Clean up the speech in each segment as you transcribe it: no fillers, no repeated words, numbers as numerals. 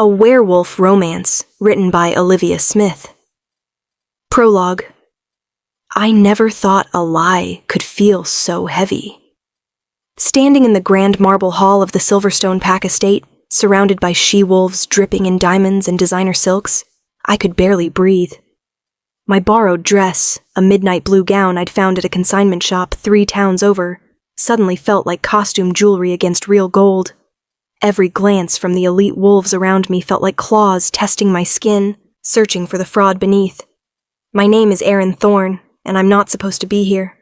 A werewolf romance written by Olivia Smith. Prologue. I never thought a lie could feel so heavy. Standing in the grand marble hall of the Silverstone Pack estate, surrounded by she-wolves dripping in diamonds and designer silks, I could barely breathe. My borrowed dress, a midnight blue gown I'd found at a consignment shop 3 towns over, suddenly felt like costume jewelry against real gold. Every glance from the elite wolves around me felt like claws testing my skin, searching for the fraud beneath. My name is Aeryn Thorne, and I'm not supposed to be here.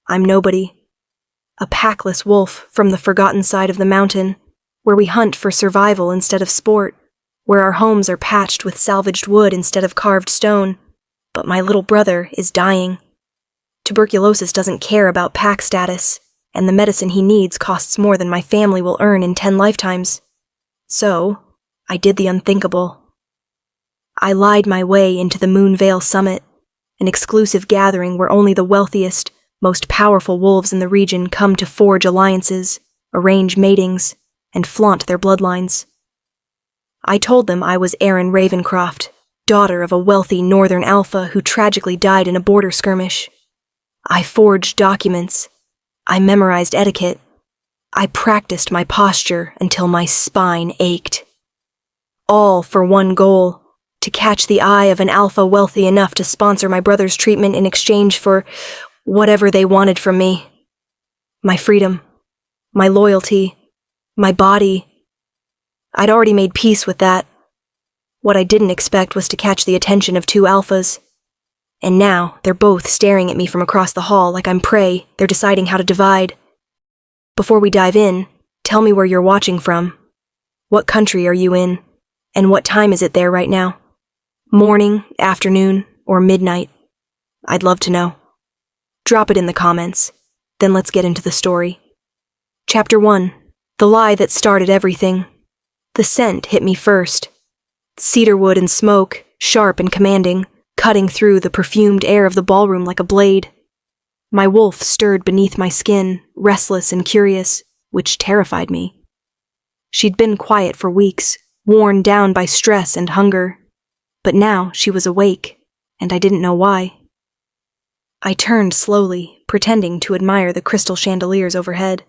I'm nobody. A packless wolf from the forgotten side of the mountain, where we hunt for survival instead of sport, where our homes are patched with salvaged wood instead of carved stone. But my little brother is dying. Tuberculosis doesn't care about pack status, and the medicine he needs costs more than my family will earn in 10 lifetimes. So, I did the unthinkable. I lied my way into the Moonveil Summit, an exclusive gathering where only the wealthiest, most powerful wolves in the region come to forge alliances, arrange matings, and flaunt their bloodlines. I told them I was Aeryn Ravencroft, daughter of a wealthy northern alpha who tragically died in a border skirmish. I forged documents. I memorized etiquette. I practiced my posture until my spine ached. All for one goal, to catch the eye of an alpha wealthy enough to sponsor my brother's treatment in exchange for whatever they wanted from me. My freedom, my loyalty, my body. I'd already made peace with that. What I didn't expect was to catch the attention of 2 alphas. And now, they're both staring at me from across the hall like I'm prey. They're deciding how to divide. Before we dive in, tell me where you're watching from. What country are you in? And what time is it there right now? Morning, afternoon, or midnight? I'd love to know. Drop it in the comments. Then let's get into the story. Chapter 1. The lie that started everything. The scent hit me first. Cedarwood and smoke, sharp and commanding, cutting through the perfumed air of the ballroom like a blade. My wolf stirred beneath my skin, restless and curious, which terrified me. She'd been quiet for weeks, worn down by stress and hunger, but now she was awake, and I didn't know why. I turned slowly, pretending to admire the crystal chandeliers overhead,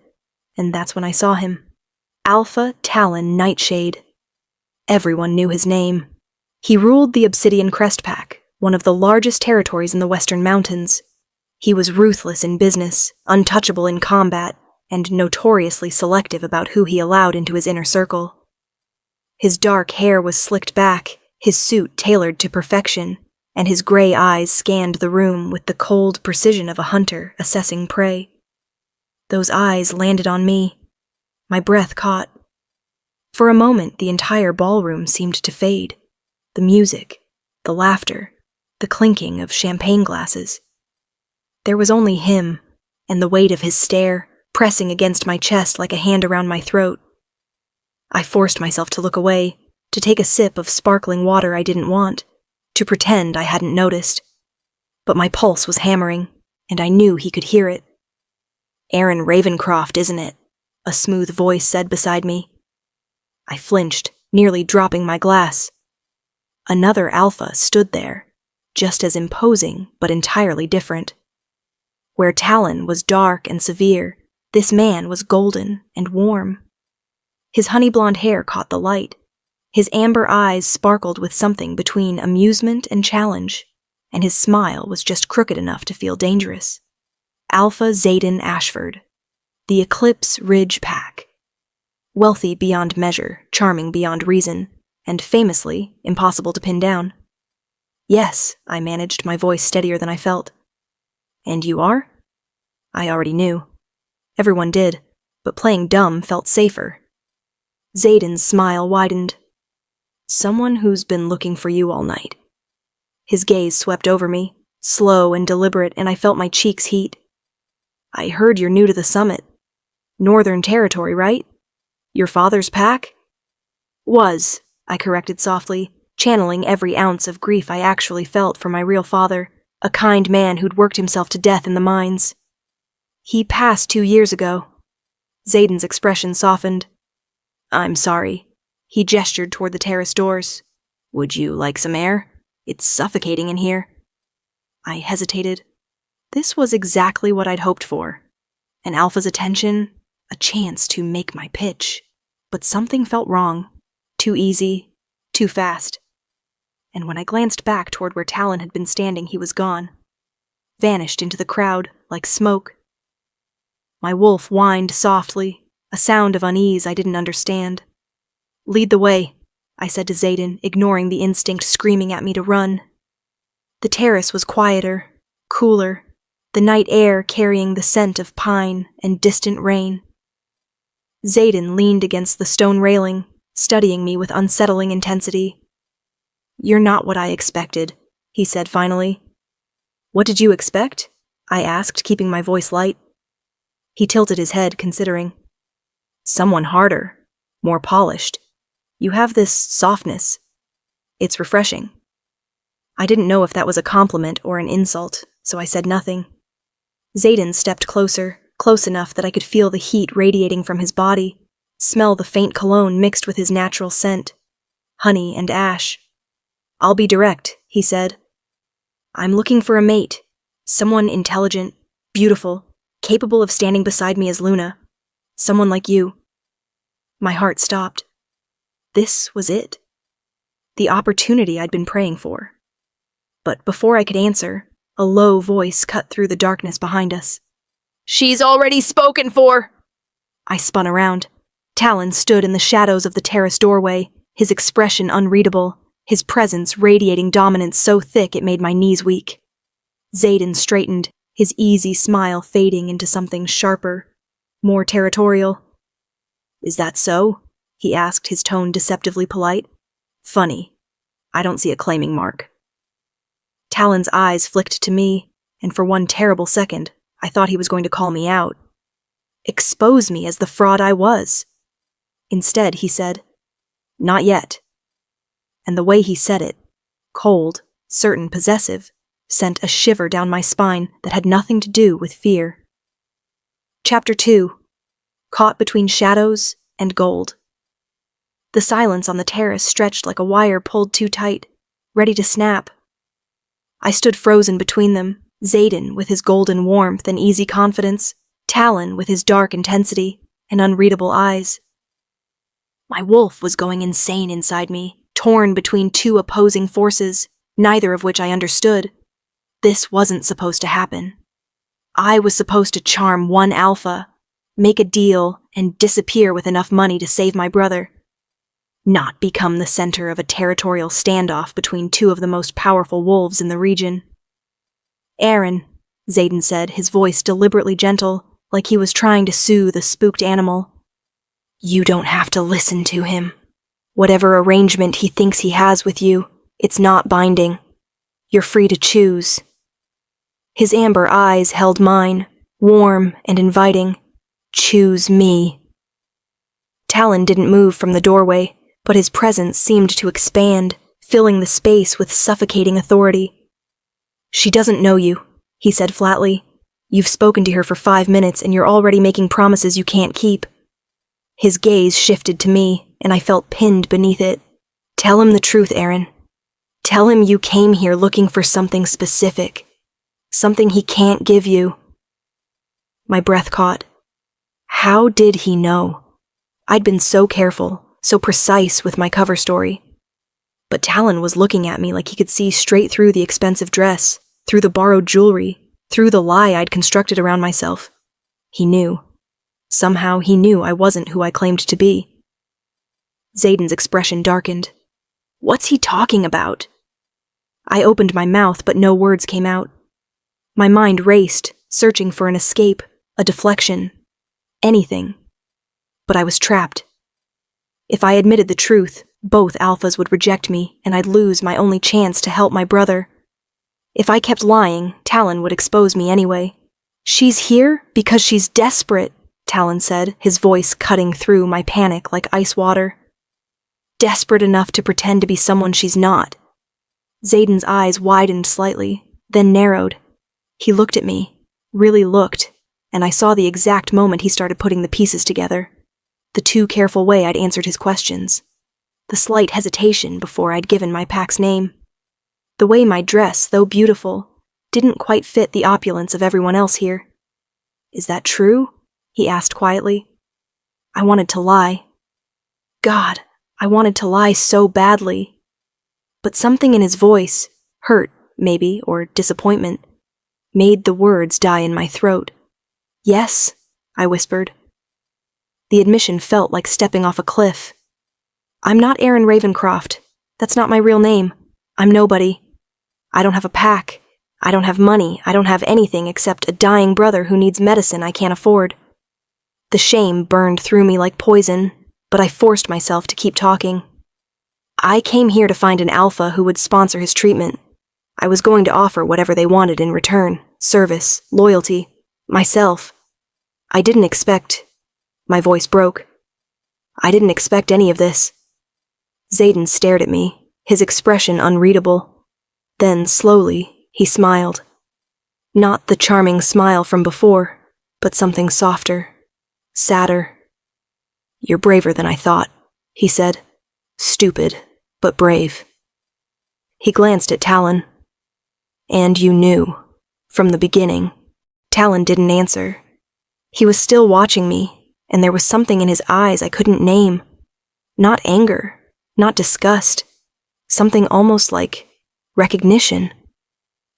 and that's when I saw him. Alpha Talon Nightshade. Everyone knew his name. He ruled the Obsidian Crest Pack, one of the largest territories in the Western Mountains. He was ruthless in business, untouchable in combat, and notoriously selective about who he allowed into his inner circle. His dark hair was slicked back, his suit tailored to perfection, and his gray eyes scanned the room with the cold precision of a hunter assessing prey. Those eyes landed on me. My breath caught. For a moment, the entire ballroom seemed to fade. The music, the laughter, the clinking of champagne glasses. There was only him, and the weight of his stare, pressing against my chest like a hand around my throat. I forced myself to look away, to take a sip of sparkling water I didn't want, to pretend I hadn't noticed. But my pulse was hammering, and I knew he could hear it. "Aeryn Ravencroft, isn't it?" a smooth voice said beside me. I flinched, nearly dropping my glass. Another alpha stood there, just as imposing but entirely different. Where Talon was dark and severe, this man was golden and warm. His honey blonde hair caught the light. His amber eyes sparkled with something between amusement and challenge, and his smile was just crooked enough to feel dangerous. Alpha Xaden Ashford, the Eclipse Ridge Pack. Wealthy beyond measure, charming beyond reason, and famously impossible to pin down. "Yes," I managed, my voice steadier than I felt. "And you are?" I already knew. Everyone did, but playing dumb felt safer. Xaden's smile widened. "Someone who's been looking for you all night." His gaze swept over me, slow and deliberate, and I felt my cheeks heat. "I heard you're new to the summit. Northern Territory, right? Your father's pack?" "Was," I corrected softly, channeling every ounce of grief I actually felt for my real father, a kind man who'd worked himself to death in the mines. "He passed 2 years ago." Xaden's expression softened. "I'm sorry. He gestured toward the terrace doors. "Would you like some air? It's suffocating in here." I hesitated. This was exactly what I'd hoped for. An alpha's attention, a chance to make my pitch. But something felt wrong. Too easy, too fast. And when I glanced back toward where Talon had been standing, he was gone. Vanished into the crowd like smoke. My wolf whined softly, a sound of unease I didn't understand. "Lead the way," I said to Xaden, ignoring the instinct screaming at me to run. The terrace was quieter, cooler, the night air carrying the scent of pine and distant rain. Xaden leaned against the stone railing, studying me with unsettling intensity. "You're not what I expected," he said finally. "What did you expect?" I asked, keeping my voice light. He tilted his head, considering. "Someone harder, more polished. You have this softness. It's refreshing." I didn't know if that was a compliment or an insult, so I said nothing. Xaden stepped closer, close enough that I could feel the heat radiating from his body, smell the faint cologne mixed with his natural scent, honey and ash. "I'll be direct," he said. "I'm looking for a mate, someone intelligent, beautiful, capable of standing beside me as Luna. Someone like you." My heart stopped. This was it. The opportunity I'd been praying for. But before I could answer, a low voice cut through the darkness behind us. "She's already spoken for!" I spun around. Talon stood in the shadows of the terrace doorway, his expression unreadable, his presence radiating dominance so thick it made my knees weak. Xaden straightened, his easy smile fading into something sharper, more territorial. "Is that so?" he asked, his tone deceptively polite. "Funny. I don't see a claiming mark." Talon's eyes flicked to me, and for one terrible second, I thought he was going to call me out. Expose me as the fraud I was. Instead, he said, "Not yet." And the way he said it, cold, certain, possessive, sent a shiver down my spine that had nothing to do with fear. Chapter 2. Caught Between Shadows and Gold. The silence on the terrace stretched like a wire pulled too tight, ready to snap. I stood frozen between them, Xaden with his golden warmth and easy confidence, Talon with his dark intensity and unreadable eyes. My wolf was going insane inside me, torn between two opposing forces, neither of which I understood. This wasn't supposed to happen. I was supposed to charm one alpha, make a deal, and disappear with enough money to save my brother. Not become the center of a territorial standoff between two of the most powerful wolves in the region. "Aeryn," Xaden said, his voice deliberately gentle, like he was trying to soothe a spooked animal. "You don't have to listen to him. Whatever arrangement he thinks he has with you, it's not binding. You're free to choose." His amber eyes held mine, warm and inviting. "Choose me." Talon didn't move from the doorway, but his presence seemed to expand, filling the space with suffocating authority. "She doesn't know you," he said flatly. "You've spoken to her for 5 minutes and you're already making promises you can't keep." His gaze shifted to me, and I felt pinned beneath it. "Tell him the truth, Aeryn. Tell him you came here looking for something specific. Something he can't give you." My breath caught. How did he know? I'd been so careful, so precise with my cover story. But Talon was looking at me like he could see straight through the expensive dress, through the borrowed jewelry, through the lie I'd constructed around myself. He knew. Somehow he knew I wasn't who I claimed to be. Xaden's expression darkened. "What's he talking about?" I opened my mouth, but no words came out. My mind raced, searching for an escape, a deflection, anything. But I was trapped. If I admitted the truth, both alphas would reject me, and I'd lose my only chance to help my brother. If I kept lying, Talon would expose me anyway. "She's here because she's desperate," Talon said, his voice cutting through my panic like ice water. "Desperate enough to pretend to be someone she's not." Xaden's eyes widened slightly, then narrowed. He looked at me, really looked, and I saw the exact moment he started putting the pieces together. The too careful way I'd answered his questions. the slight hesitation before I'd given my pack's name. The way my dress, though beautiful, didn't quite fit the opulence of everyone else here. "Is that true?" he asked quietly. I wanted to lie. God, I wanted to lie so badly. But something in his voice, hurt, maybe, or disappointment, made the words die in my throat. "Yes," I whispered. The admission felt like stepping off a cliff. "I'm not Aeryn Ravencroft. That's not my real name. I'm nobody. I don't have a pack. I don't have money. I don't have anything except a dying brother who needs medicine I can't afford." The shame burned through me like poison, but I forced myself to keep talking. "I came here to find an alpha who would sponsor his treatment. I was going to offer whatever they wanted in return: service, loyalty, myself. I didn't expect..." My voice broke. "I didn't expect any of this." Xaden stared at me, his expression unreadable. Then, slowly, he smiled. Not the charming smile from before, but something softer, sadder. "You're braver than I thought," he said. "Stupid, but brave." He glanced at Talon. "And you knew, from the beginning." Talon didn't answer. He was still watching me, and there was something in his eyes I couldn't name. Not anger, not disgust. Something almost like recognition.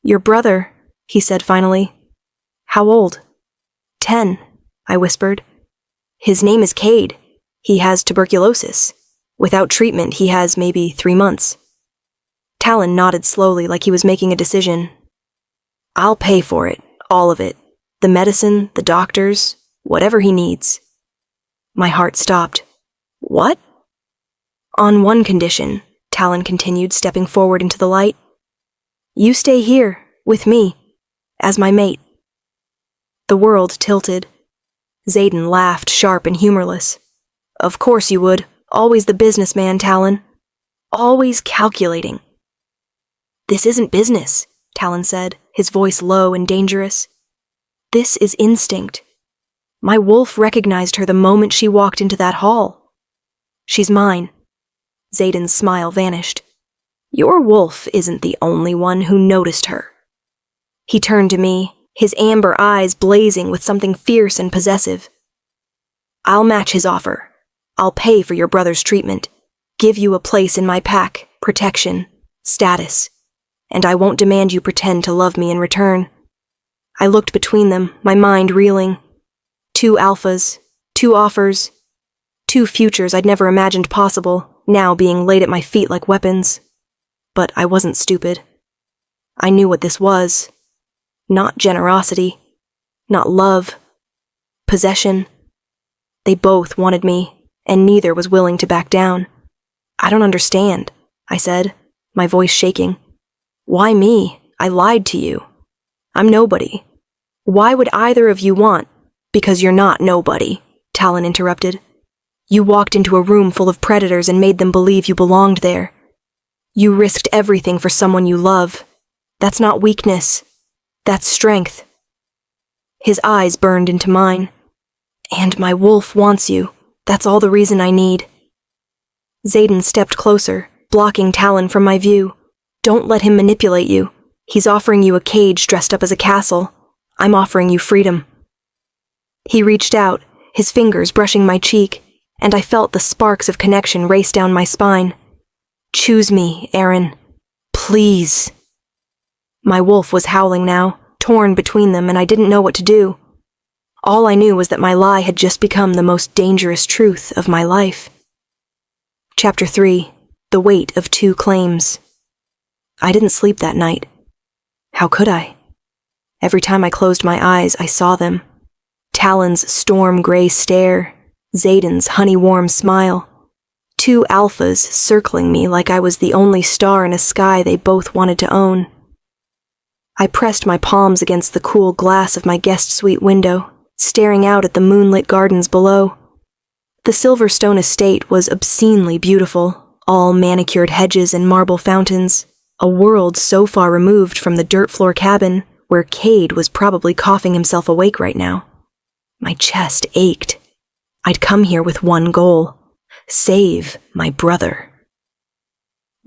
"Your brother," he said finally. "How old?" 10, I whispered. "His name is Cade. He has tuberculosis. Without treatment, he has maybe 3 months." Talon nodded slowly like he was making a decision. "I'll pay for it, all of it. The medicine, the doctors, whatever he needs." My heart stopped. "What?" "On one condition," Talon continued, stepping forward into the light. "You stay here, with me, as my mate." The world tilted. Xaden laughed, sharp and humorless. "Of course you would. Always the businessman, Talon. Always calculating." "This isn't business," Talon said, his voice low and dangerous. "This is instinct. My wolf recognized her the moment she walked into that hall. She's mine." Xaden's smile vanished. "Your wolf isn't the only one who noticed her." He turned to me, his amber eyes blazing with something fierce and possessive. "I'll match his offer. I'll pay for your brother's treatment, give you a place in my pack, protection, status, and I won't demand you pretend to love me in return." I looked between them, my mind reeling. 2 alphas, 2 offers, 2 futures I'd never imagined possible, now being laid at my feet like weapons. But I wasn't stupid. I knew what this was. Not generosity. Not love. Possession. They both wanted me, and neither was willing to back down. "I don't understand," I said, my voice shaking. "Why me? I lied to you. I'm nobody. Why would either of you want..." "Because you're not nobody," Talon interrupted. "You walked into a room full of predators and made them believe you belonged there. You risked everything for someone you love. That's not weakness. That's strength." His eyes burned into mine. "And my wolf wants you. That's all the reason I need." Xaden stepped closer, blocking Talon from my view. "Don't let him manipulate you. He's offering you a cage dressed up as a castle. I'm offering you freedom." He reached out, his fingers brushing my cheek, and I felt the sparks of connection race down my spine. "Choose me, Aeryn. Please." My wolf was howling now, torn between them, and I didn't know what to do. All I knew was that my lie had just become the most dangerous truth of my life. Chapter 3. The Weight of 2 Claims. I didn't sleep that night. How could I? Every time I closed my eyes, I saw them. Talon's storm-gray stare, Xaden's honey-warm smile. 2 alphas circling me like I was the only star in a sky they both wanted to own. I pressed my palms against the cool glass of my guest suite window, staring out at the moonlit gardens below. The Silverstone estate was obscenely beautiful, all manicured hedges and marble fountains, a world so far removed from the dirt floor cabin where Cade was probably coughing himself awake right now. My chest ached. I'd come here with one goal: save my brother.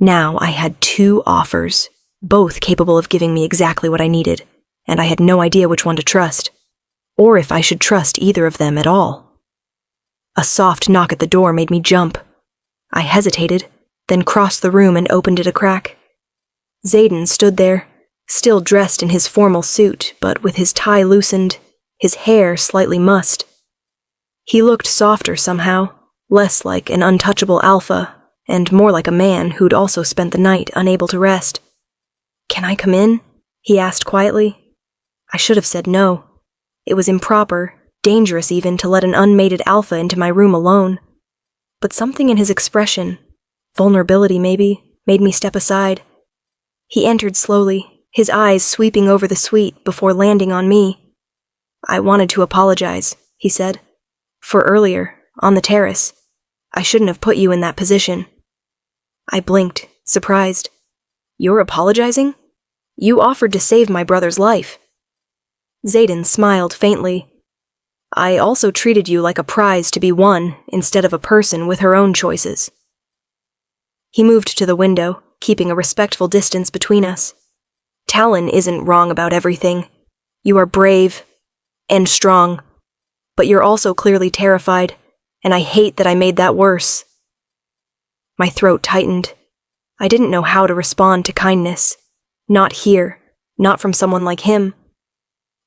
Now I had 2 offers, both capable of giving me exactly what I needed, and I had no idea which one to trust, or if I should trust either of them at all. A soft knock at the door made me jump. I hesitated, then crossed the room and opened it a crack. Xaden stood there, still dressed in his formal suit, but with his tie loosened, his hair slightly mussed. He looked softer somehow, less like an untouchable alpha, and more like a man who'd also spent the night unable to rest. "Can I come in?" he asked quietly. I should have said no. It was improper, dangerous even, to let an unmated alpha into my room alone. But something in his expression, vulnerability maybe, made me step aside. He entered slowly, his eyes sweeping over the suite before landing on me. "I wanted to apologize," he said, "for earlier, on the terrace. I shouldn't have put you in that position." I blinked, surprised. "You're apologizing? You offered to save my brother's life." Xaden smiled faintly. "I also treated you like a prize to be won instead of a person with her own choices." He moved to the window, keeping a respectful distance between us. "Talon isn't wrong about everything. You are brave and strong, but you're also clearly terrified, and I hate that I made that worse." My throat tightened. I didn't know how to respond to kindness. Not here, not from someone like him.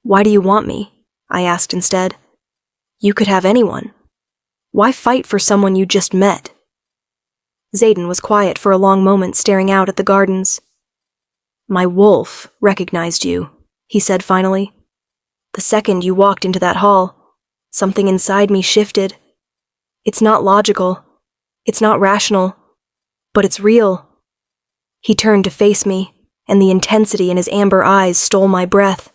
"Why do you want me?" I asked instead. "You could have anyone. Why fight for someone you just met?" Xaden was quiet for a long moment, staring out at the gardens. "My wolf recognized you," he said finally. "The second you walked into that hall, something inside me shifted. It's not logical. It's not rational. But it's real." He turned to face me, and the intensity in his amber eyes stole my breath.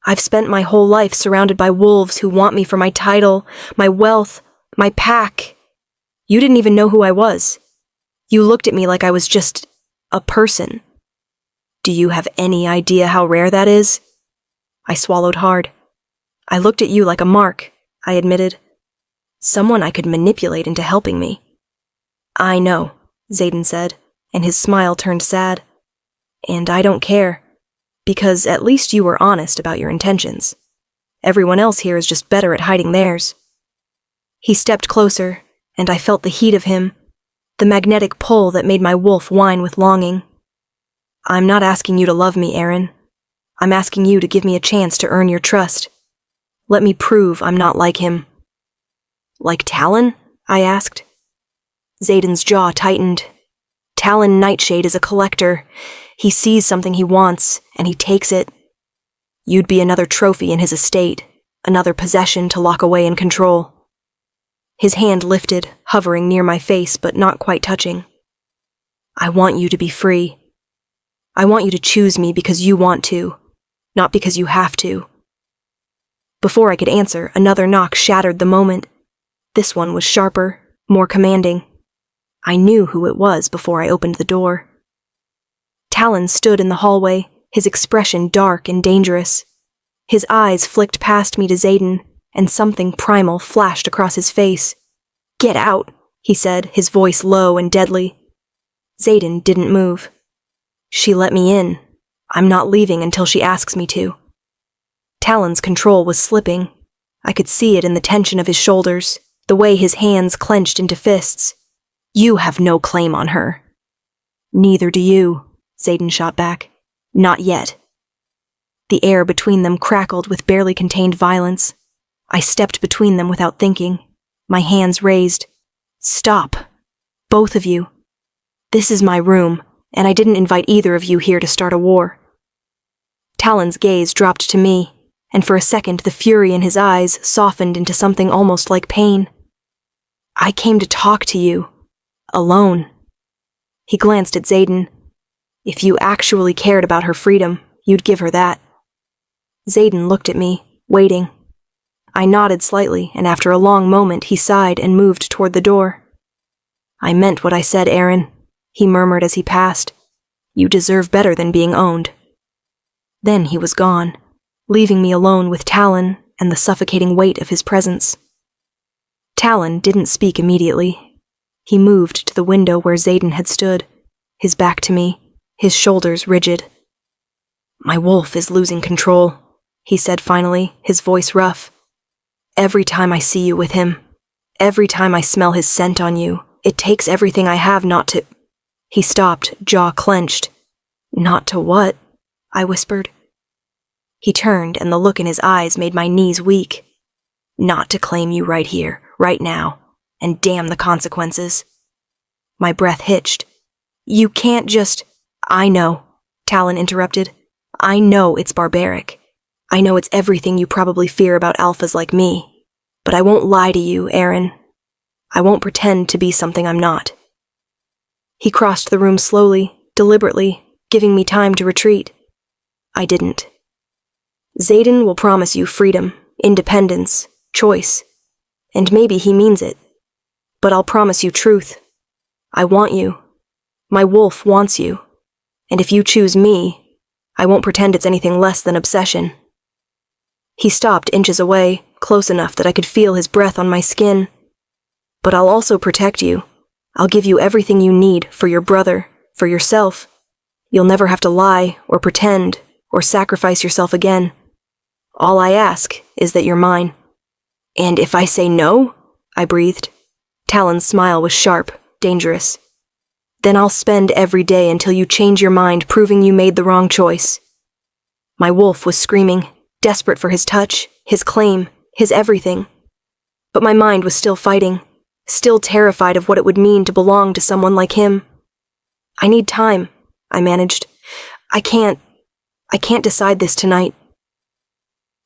"I've spent my whole life surrounded by wolves who want me for my title, my wealth, my pack. You didn't even know who I was. You looked at me like I was just a person. Do you have any idea how rare that is?" I swallowed hard. "I looked at you like a mark," I admitted. "Someone I could manipulate into helping me." "I know," Xaden said, and his smile turned sad. "And I don't care, because at least you were honest about your intentions. Everyone else here is just better at hiding theirs." He stepped closer, and I felt the heat of him, the magnetic pull that made my wolf whine with longing. "I'm not asking you to love me, Aeryn. I'm asking you to give me a chance to earn your trust. Let me prove I'm not like him." "Like Talon?" I asked. Xaden's jaw tightened. "Talon Nightshade is a collector. He sees something he wants, and he takes it. You'd be another trophy in his estate, another possession to lock away and control." His hand lifted, hovering near my face but not quite touching. "I want you to be free. I want you to choose me because you want to, not because you have to." Before I could answer, another knock shattered the moment. This one was sharper, more commanding. I knew who it was before I opened the door. Talon stood in the hallway, his expression dark and dangerous. His eyes flicked past me to Xaden, and something primal flashed across his face. "Get out," he said, his voice low and deadly. Xaden didn't move. "She let me in. I'm not leaving until she asks me to." Talon's control was slipping. I could see it in the tension of his shoulders, the way his hands clenched into fists. "You have no claim on her." "Neither do you," Xaden shot back. "Not yet." The air between them crackled with barely contained violence. I stepped between them without thinking, my hands raised. "Stop. Both of you. This is my room, and I didn't invite either of you here to start a war." Talon's gaze dropped to me, and for a second the fury in his eyes softened into something almost like pain. "I came to talk to you. Alone." He glanced at Xaden. "If you actually cared about her freedom, you'd give her that." Xaden looked at me, waiting. I nodded slightly, and after a long moment he sighed and moved toward the door. "I meant what I said, Aeryn," he murmured as he passed. "You deserve better than being owned." Then he was gone, leaving me alone with Talon and the suffocating weight of his presence. Talon didn't speak immediately. He moved to the window where Xaden had stood, his back to me, his shoulders rigid. "My wolf is losing control," he said finally, his voice rough. "Every time I see you with him, every time I smell his scent on you, it takes everything I have not to—" He stopped, jaw clenched. "Not to what?" I whispered. He turned, and the look in his eyes made my knees weak. "Not to claim you right here, right now, and damn the consequences." My breath hitched. "You can't just—" "I know," Talon interrupted. "I know it's barbaric. I know it's everything you probably fear about alphas like me. But I won't lie to you, Aeryn. I won't pretend to be something I'm not." He crossed the room slowly, deliberately, giving me time to retreat. I didn't. "Xaden will promise you freedom, independence, choice. And maybe he means it. But I'll promise you truth. I want you. My wolf wants you. And if you choose me, I won't pretend it's anything less than obsession." He stopped inches away, close enough that I could feel his breath on my skin. "But I'll also protect you. I'll give you everything you need for your brother, for yourself. You'll never have to lie, or pretend, or sacrifice yourself again. All I ask is that you're mine." "And if I say no?" I breathed. Talon's smile was sharp, dangerous. "Then I'll spend every day until you change your mind, proving you made the wrong choice." My wolf was screaming, desperate for his touch, his claim, his everything. But my mind was still fighting, still terrified of what it would mean to belong to someone like him. "I need time," I managed. I can't decide this tonight."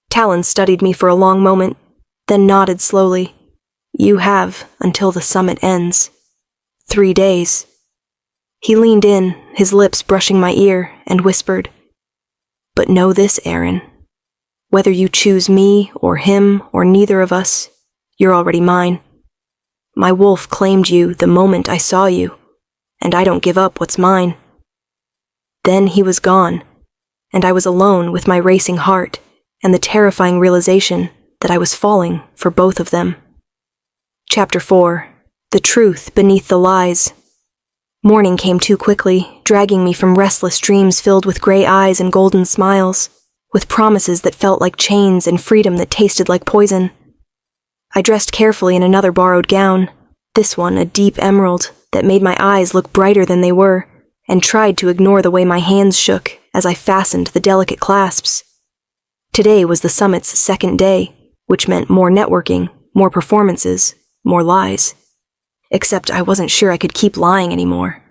Talon studied me for a long moment, then nodded slowly. "You have until the summit ends. 3 days." He leaned in, his lips brushing my ear, and whispered, "But know this, Aeryn. Whether you choose me, or him, or neither of us, you're already mine. My wolf claimed you the moment I saw you, and I don't give up what's mine." Then he was gone, and I was alone with my racing heart and the terrifying realization that I was falling for both of them. Chapter 4. The Truth Beneath the Lies. Morning came too quickly, dragging me from restless dreams filled with gray eyes and golden smiles, with promises that felt like chains and freedom that tasted like poison. I dressed carefully in another borrowed gown, this one a deep emerald that made my eyes look brighter than they were, and tried to ignore the way my hands shook as I fastened the delicate clasps. Today was the summit's second day, which meant more networking, more performances, more lies. Except I wasn't sure I could keep lying anymore.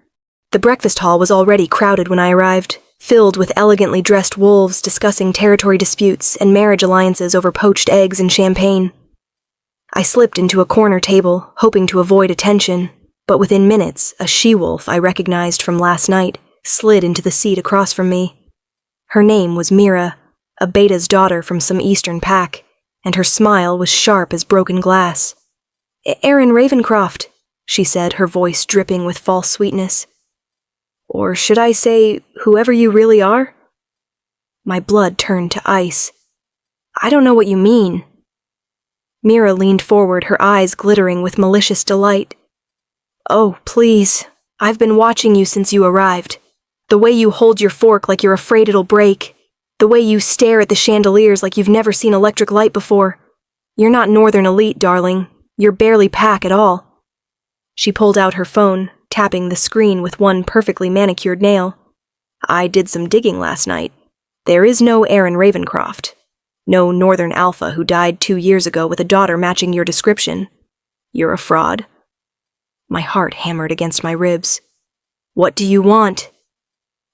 The breakfast hall was already crowded when I arrived, filled with elegantly dressed wolves discussing territory disputes and marriage alliances over poached eggs and champagne. I slipped into a corner table, hoping to avoid attention, but within minutes, a she-wolf I recognized from last night slid into the seat across from me. Her name was Mira, a beta's daughter from some eastern pack, and her smile was sharp as broken glass. "Aeryn Ravencroft," she said, her voice dripping with false sweetness. "Or should I say, whoever you really are?" My blood turned to ice. "I don't know what you mean." Mira leaned forward, her eyes glittering with malicious delight. "Oh, please. I've been watching you since you arrived. The way you hold your fork like you're afraid it'll break. The way you stare at the chandeliers like you've never seen electric light before. You're not Northern Elite, darling. You're barely pack at all." She pulled out her phone, tapping the screen with one perfectly manicured nail. "I did some digging last night. There is no Aeryn Ravencroft. No Northern Alpha who died 2 years ago with a daughter matching your description. You're a fraud." My heart hammered against my ribs. "What do you want?"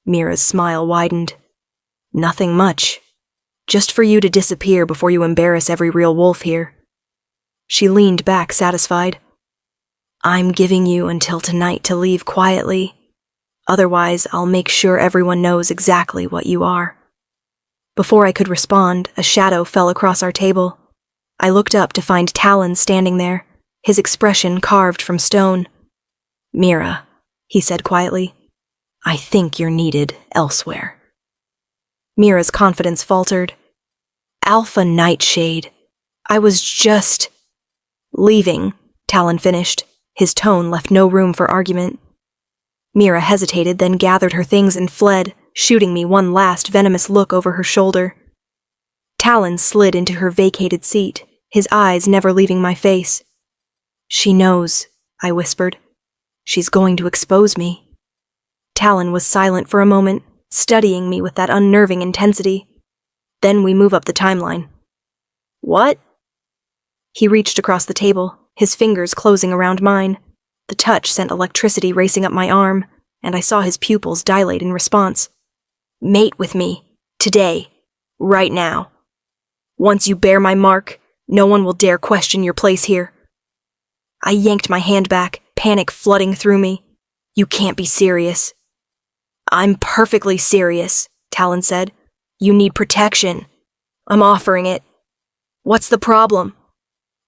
Mira's smile widened. "Nothing much. Just for you to disappear before you embarrass every real wolf here." She leaned back, satisfied. "I'm giving you until tonight to leave quietly. Otherwise, I'll make sure everyone knows exactly what you are." Before I could respond, a shadow fell across our table. I looked up to find Talon standing there, his expression carved from stone. "Mira," he said quietly, "I think you're needed elsewhere." Mira's confidence faltered. "Alpha Nightshade. I was just—" "Leaving," Talon finished. His tone left no room for argument. Mira hesitated, then gathered her things and fled, shooting me one last venomous look over her shoulder. Talon slid into her vacated seat, his eyes never leaving my face. "She knows," I whispered. "She's going to expose me." Talon was silent for a moment, studying me with that unnerving intensity. "Then we move up the timeline." "What?" He reached across the table, his fingers closing around mine. The touch sent electricity racing up my arm, and I saw his pupils dilate in response. "Mate with me. Today. Right now. Once you bear my mark, no one will dare question your place here." I yanked my hand back, panic flooding through me. "You can't be serious." "I'm perfectly serious," Talon said. "You need protection. I'm offering it." "What's the problem?"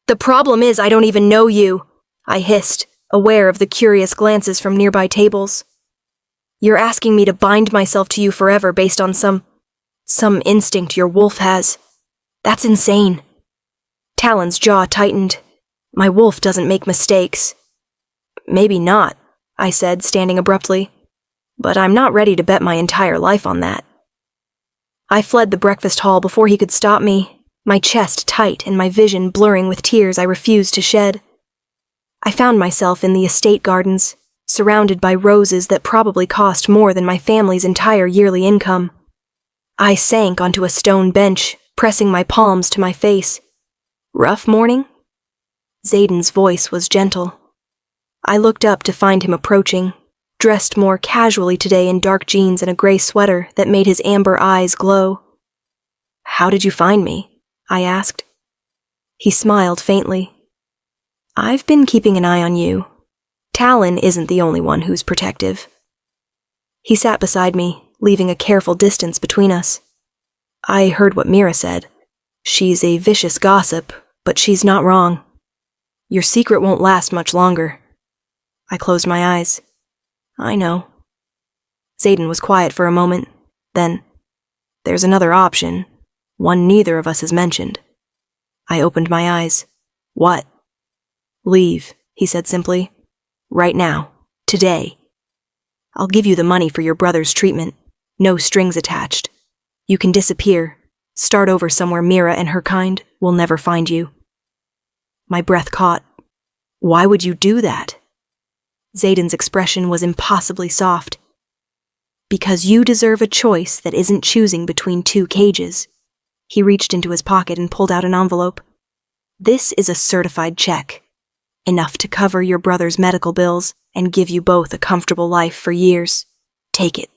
"The problem is I don't even know you," I hissed, aware of the curious glances from nearby tables. "You're asking me to bind myself to you forever based on some instinct your wolf has. That's insane." Talon's jaw tightened. "My wolf doesn't make mistakes." "Maybe not," I said, standing abruptly. "But I'm not ready to bet my entire life on that." I fled the breakfast hall before he could stop me, my chest tight and my vision blurring with tears I refused to shed. I found myself in the estate gardens, surrounded by roses that probably cost more than my family's entire yearly income. I sank onto a stone bench, pressing my palms to my face. "Rough morning?" Zayden's voice was gentle. I looked up to find him approaching, dressed more casually today in dark jeans and a gray sweater that made his amber eyes glow. "How did you find me?" I asked. He smiled faintly. "I've been keeping an eye on you. Talon isn't the only one who's protective." He sat beside me, leaving a careful distance between us. "I heard what Mira said. She's a vicious gossip, but she's not wrong. Your secret won't last much longer." I closed my eyes. "I know." Zayden was quiet for a moment. Then, "There's another option, one neither of us has mentioned." I opened my eyes. "What?" "Leave," he said simply. "Right now. Today. I'll give you the money for your brother's treatment. No strings attached. You can disappear. Start over somewhere Mira and her kind will never find you." My breath caught. "Why would you do that?" Zayden's expression was impossibly soft. "Because you deserve a choice that isn't choosing between two cages." He reached into his pocket and pulled out an envelope. "This is a certified check. Enough to cover your brother's medical bills and give you both a comfortable life for years. Take it,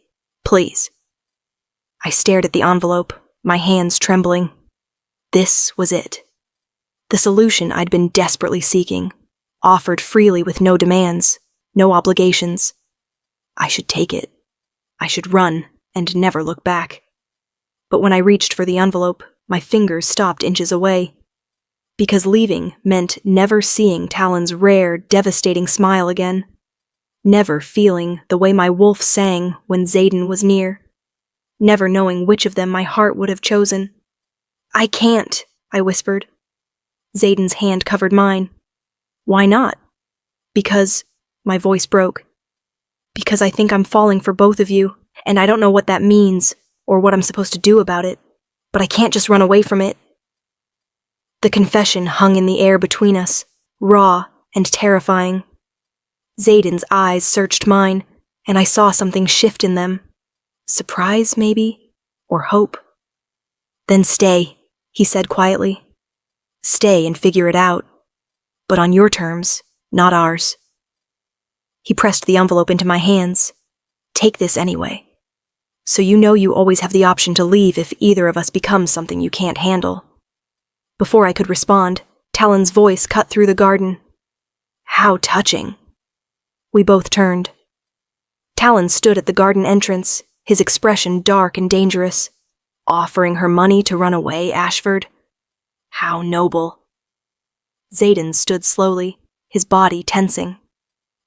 please." I stared at the envelope, my hands trembling. This was it. The solution I'd been desperately seeking, offered freely with no demands, no obligations. I should take it. I should run and never look back. But when I reached for the envelope, my fingers stopped inches away. Because leaving meant never seeing Talon's rare, devastating smile again. Never feeling the way my wolf sang when Zayden was near. Never knowing which of them my heart would have chosen. "I can't," I whispered. Zayden's hand covered mine. "Why not?" "Because," my voice broke. "Because I think I'm falling for both of you, and I don't know what that means, or what I'm supposed to do about it, but I can't just run away from it." The confession hung in the air between us, raw and terrifying. Zayden's eyes searched mine, and I saw something shift in them. Surprise, maybe? Or hope? "Then stay," he said quietly. "Stay and figure it out. But on your terms, not ours." He pressed the envelope into my hands. "Take this anyway. So you know you always have the option to leave if either of us becomes something you can't handle." Before I could respond, Talon's voice cut through the garden. "How touching." We both turned. Talon stood at the garden entrance, his expression dark and dangerous. Offering her money to run away, Ashford? How noble. Zayden stood slowly, his body tensing.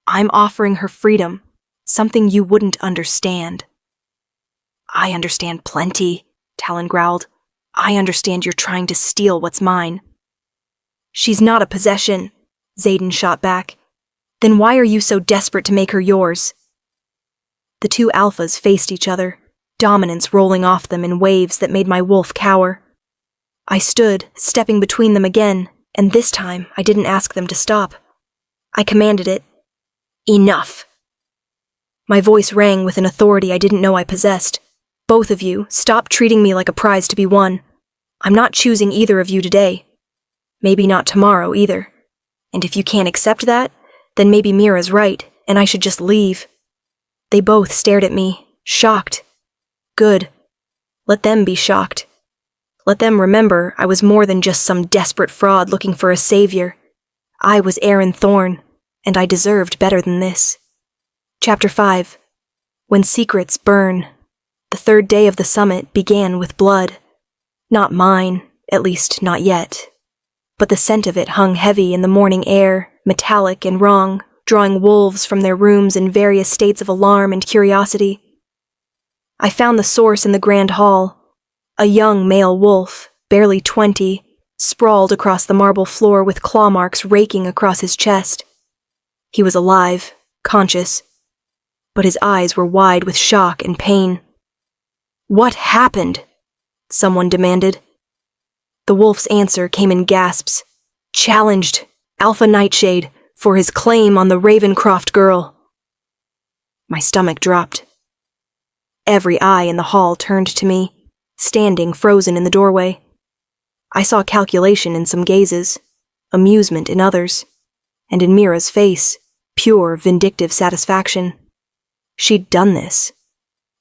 "I'm offering her freedom, something you wouldn't understand." "I understand plenty," Talon growled. "I understand you're trying to steal what's mine." "She's not a possession," Zayden shot back. "Then why are you so desperate to make her yours?" The two alphas faced each other, dominance rolling off them in waves that made my wolf cower. I stood, stepping between them again, and this time I didn't ask them to stop. I commanded it. Enough! My voice rang with an authority I didn't know I possessed. Both of you, stop treating me like a prize to be won. I'm not choosing either of you today. Maybe not tomorrow either. And if you can't accept that, then maybe Mira's right, and I should just leave. They both stared at me, shocked. Good. Let them be shocked. Let them remember I was more than just some desperate fraud looking for a savior. I was Aeryn Thorne, and I deserved better than this. Chapter 5. When Secrets Burn. The third day of the summit began with blood. Not mine, at least not yet. But the scent of it hung heavy in the morning air, metallic and wrong, drawing wolves from their rooms in various states of alarm and curiosity. I found the source in the grand hall. A young male wolf, barely 20, sprawled across the marble floor with claw marks raking across his chest. He was alive, conscious, but his eyes were wide with shock and pain. "What happened?" someone demanded. The wolf's answer came in gasps. Challenged Alpha Nightshade for his claim on the Ravencroft girl. My stomach dropped. Every eye in the hall turned to me, standing frozen in the doorway. I saw calculation in some gazes, amusement in others, and in Mira's face, pure, vindictive satisfaction. She'd done this.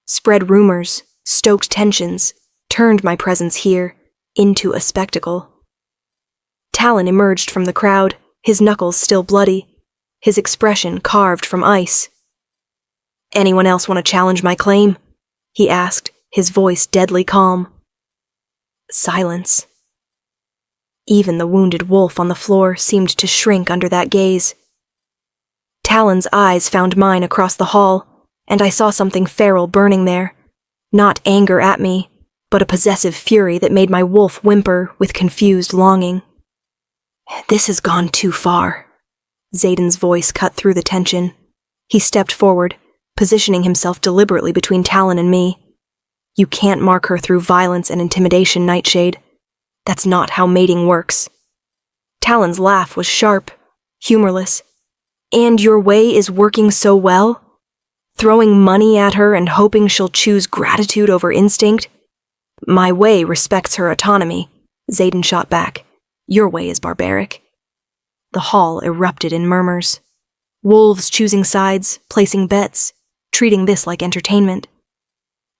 Spread rumors, stoked tensions, turned my presence here into a spectacle. Talon emerged from the crowd, his knuckles still bloody, his expression carved from ice. "Anyone else want to challenge my claim?" he asked, his voice deadly calm. Silence. Even the wounded wolf on the floor seemed to shrink under that gaze. Talon's eyes found mine across the hall, and I saw something feral burning there. Not anger at me, but a possessive fury that made my wolf whimper with confused longing. "This has gone too far." Xaden's voice cut through the tension. He stepped forward, positioning himself deliberately between Talon and me. "You can't mark her through violence and intimidation, Nightshade. That's not how mating works." Talon's laugh was sharp, humorless. "And your way is working so well? Throwing money at her and hoping she'll choose gratitude over instinct?" "My way respects her autonomy," Xaden shot back. "Your way is barbaric." The hall erupted in murmurs. Wolves choosing sides, placing bets, treating this like entertainment.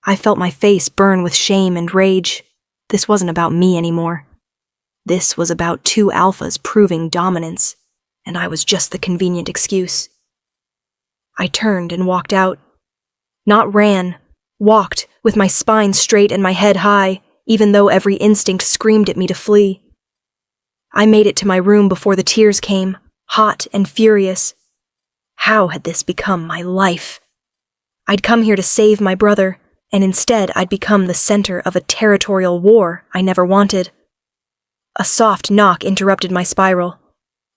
I felt my face burn with shame and rage. This wasn't about me anymore. This was about two alphas proving dominance, and I was just the convenient excuse. I turned and walked out. Not ran, walked, with my spine straight and my head high, even though every instinct screamed at me to flee. I made it to my room before the tears came, hot and furious. How had this become my life? I'd come here to save my brother, and instead I'd become the center of a territorial war I never wanted. A soft knock interrupted my spiral.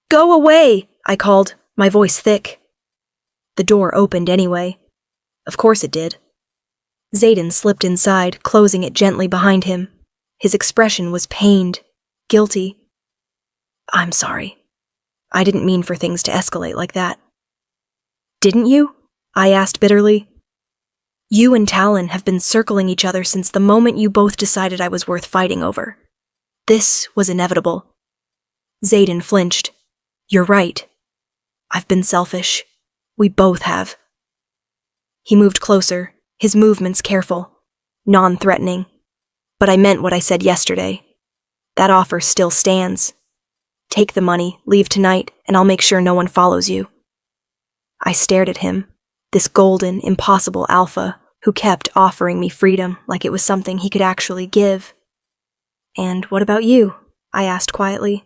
"Go away!" I called, my voice thick. The door opened anyway. Of course it did. Xaden slipped inside, closing it gently behind him. His expression was pained, guilty. "I'm sorry. I didn't mean for things to escalate like that." "Didn't you?" I asked bitterly. "You and Talon have been circling each other since the moment you both decided I was worth fighting over. This was inevitable." Xaden flinched. "You're right. I've been selfish. We both have." He moved closer, his movements careful, non-threatening. "But I meant what I said yesterday. That offer still stands. Take the money, leave tonight, and I'll make sure no one follows you." I stared at him, this golden, impossible alpha who kept offering me freedom like it was something he could actually give. "And what about you?" I asked quietly.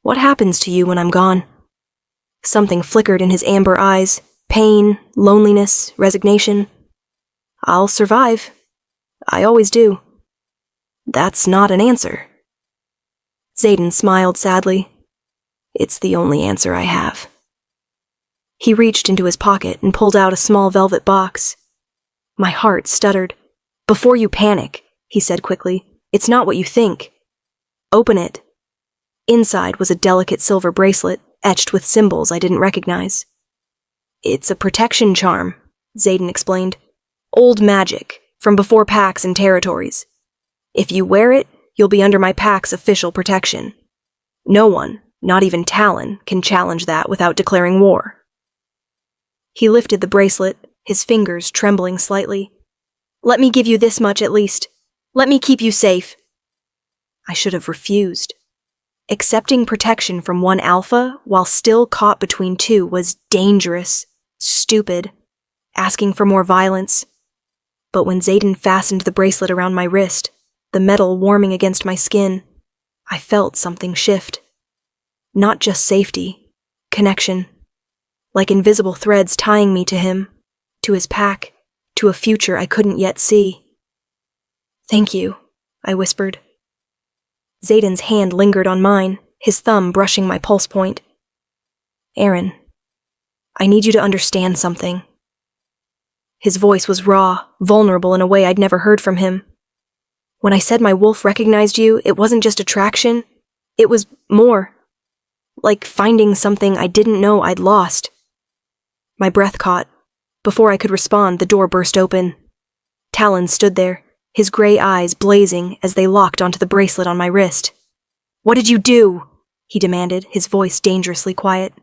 "What happens to you when I'm gone?" Something flickered in his amber eyes, pain, loneliness, resignation. "I'll survive. I always do." "That's not an answer." Xaden smiled sadly. "It's the only answer I have." He reached into his pocket and pulled out a small velvet box. My heart stuttered. "Before you panic," he said quickly, "it's not what you think. Open it." Inside was a delicate silver bracelet, etched with symbols I didn't recognize. "It's a protection charm," Xaden explained. "Old magic, from before packs and territories. If you wear it, you'll be under my pack's official protection. No one, not even Talon, can challenge that without declaring war." He lifted the bracelet, his fingers trembling slightly. "Let me give you this much at least. Let me keep you safe." I should have refused. Accepting protection from one alpha while still caught between two was dangerous, stupid, asking for more violence. But when Xaden fastened the bracelet around my wrist, the metal warming against my skin, I felt something shift. Not just safety, connection. Like invisible threads tying me to him, to his pack, to a future I couldn't yet see. "Thank you," I whispered. Xaden's hand lingered on mine, his thumb brushing my pulse point. "Aeryn, I need you to understand something." His voice was raw, vulnerable in a way I'd never heard from him. "When I said my wolf recognized you, it wasn't just attraction. It was more. Like finding something I didn't know I'd lost." My breath caught. Before I could respond, the door burst open. Talon stood there, his gray eyes blazing as they locked onto the bracelet on my wrist. "What did you do?" he demanded, his voice dangerously quiet.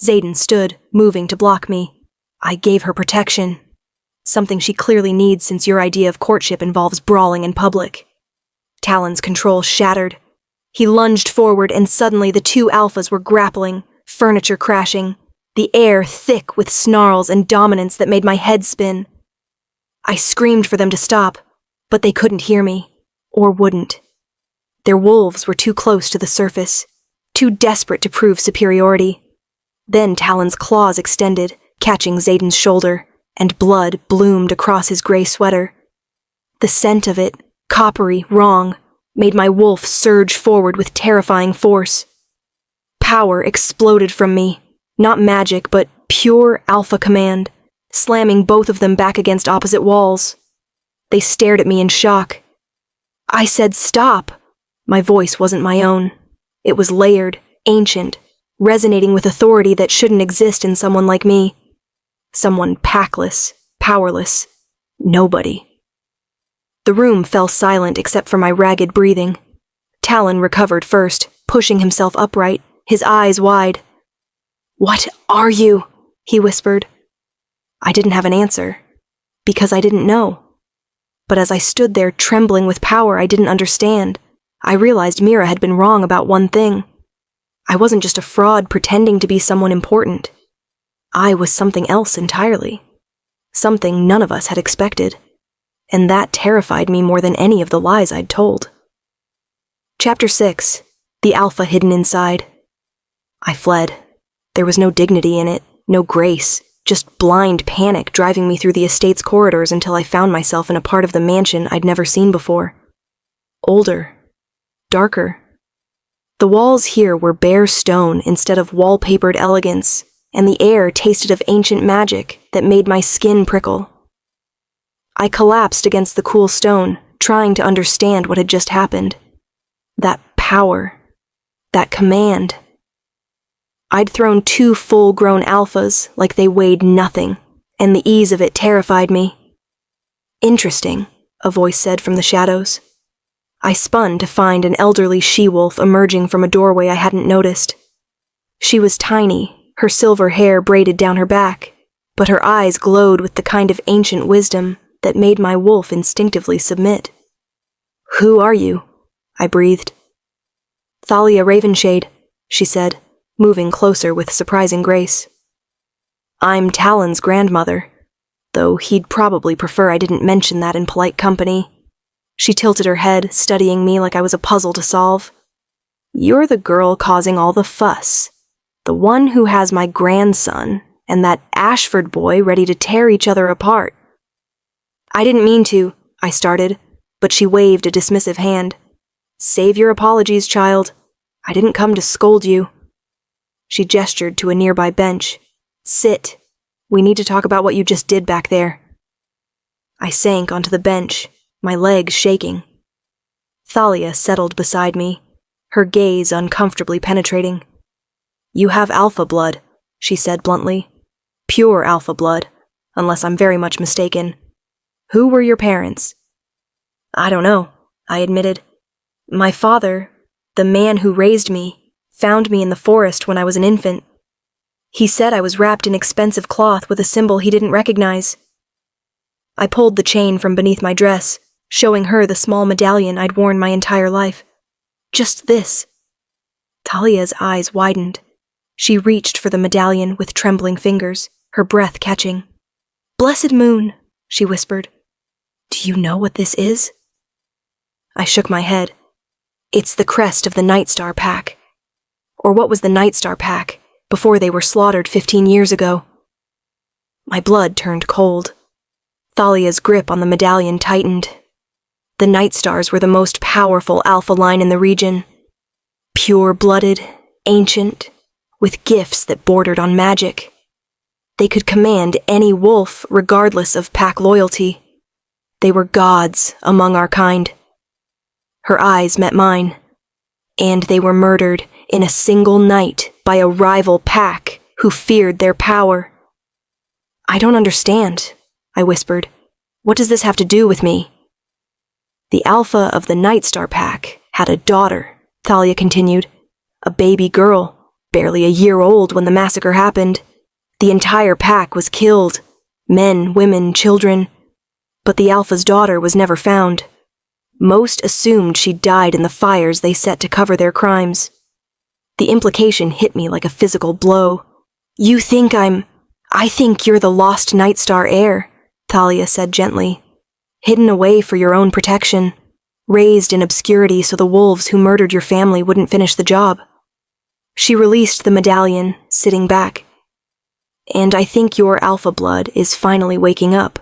Xaden stood, moving to block me. "I gave her protection. Something she clearly needs since your idea of courtship involves brawling in public." Talon's control shattered. He lunged forward and suddenly the two alphas were grappling, furniture crashing, the air thick with snarls and dominance that made my head spin. I screamed for them to stop, but they couldn't hear me, or wouldn't. Their wolves were too close to the surface, too desperate to prove superiority. Then Talon's claws extended, catching Xaden's shoulder, and blood bloomed across his gray sweater. The scent of it, coppery, wrong, made my wolf surge forward with terrifying force. Power exploded from me, not magic, but pure alpha command, slamming both of them back against opposite walls. They stared at me in shock. I said stop. My voice wasn't my own. It was layered, ancient, resonating with authority that shouldn't exist in someone like me. Someone packless, powerless, nobody. The room fell silent except for my ragged breathing. Talon recovered first, pushing himself upright, his eyes wide. "What are you?" he whispered. I didn't have an answer, because I didn't know. But as I stood there trembling with power I didn't understand, I realized Mira had been wrong about one thing. I wasn't just a fraud pretending to be someone important. I was something else entirely. Something none of us had expected. And that terrified me more than any of the lies I'd told. Chapter 6. The Alpha Hidden Inside. I fled. There was no dignity in it, no grace, just blind panic driving me through the estate's corridors until I found myself in a part of the mansion I'd never seen before. Older. Darker. The walls here were bare stone instead of wallpapered elegance, and the air tasted of ancient magic that made my skin prickle. I collapsed against the cool stone, trying to understand what had just happened. That power. That command. I'd thrown 2 full-grown alphas like they weighed nothing, and the ease of it terrified me. "Interesting," a voice said from the shadows. I spun to find an elderly she-wolf emerging from a doorway I hadn't noticed. She was tiny, her silver hair braided down her back, but her eyes glowed with the kind of ancient wisdom that made my wolf instinctively submit. "Who are you?" I breathed. "Thalia Ravenshade," she said, moving closer with surprising grace. "I'm Talon's grandmother, though he'd probably prefer I didn't mention that in polite company." She tilted her head, studying me like I was a puzzle to solve. "You're the girl causing all the fuss. The one who has my grandson and that Ashford boy ready to tear each other apart." "I didn't mean to," I started, but she waved a dismissive hand. "Save your apologies, child. I didn't come to scold you." She gestured to a nearby bench. "Sit. We need to talk about what you just did back there." I sank onto the bench, my legs shaking. Thalia settled beside me, her gaze uncomfortably penetrating. "You have alpha blood," she said bluntly. "Pure alpha blood, unless I'm very much mistaken. Who were your parents?" "I don't know," I admitted. "My father, the man who raised me, found me in the forest when I was an infant. He said I was wrapped in expensive cloth with a symbol he didn't recognize." I pulled the chain from beneath my dress, showing her the small medallion I'd worn my entire life. "Just this." Talia's eyes widened. She reached for the medallion with trembling fingers, her breath catching. "Blessed moon," she whispered. "Do you know what this is?" I shook my head. "It's the crest of the Nightstar Pack. Or what was the Nightstar Pack, before they were slaughtered 15 years ago." My blood turned cold. Thalia's grip on the medallion tightened. The Nightstars were the most powerful alpha line in the region. Pure-blooded, ancient, with gifts that bordered on magic. They could command any wolf regardless of pack loyalty. They were gods among our kind. Her eyes met mine, and they were murdered in a single night by a rival pack who feared their power. "I don't understand," I whispered. "What does this have to do with me?" "The alpha of the Nightstar Pack had a daughter," Thalia continued. "A baby girl, barely a year old when the massacre happened. The entire pack was killed, men, women, children. But the alpha's daughter was never found. Most assumed she died in the fires they set to cover their crimes. The implication hit me like a physical blow. I think you're the lost Nightstar heir," Thalia said gently. "Hidden away for your own protection. Raised in obscurity so the wolves who murdered your family wouldn't finish the job." She released the medallion, sitting back. "And I think your alpha blood is finally waking up.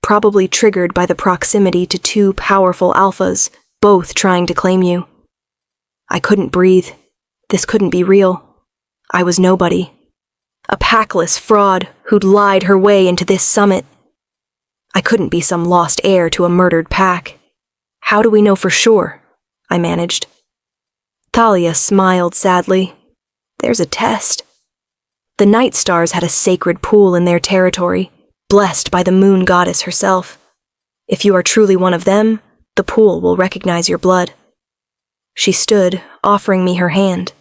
Probably triggered by the proximity to two powerful alphas, both trying to claim you." I couldn't breathe. This couldn't be real. I was nobody. A packless fraud who'd lied her way into this summit. I couldn't be some lost heir to a murdered pack. "How do we know for sure?" I managed. Thalia smiled sadly. "There's a test. The Nightstars had a sacred pool in their territory, blessed by the moon goddess herself. If you are truly one of them, the pool will recognize your blood." She stood, offering me her hand.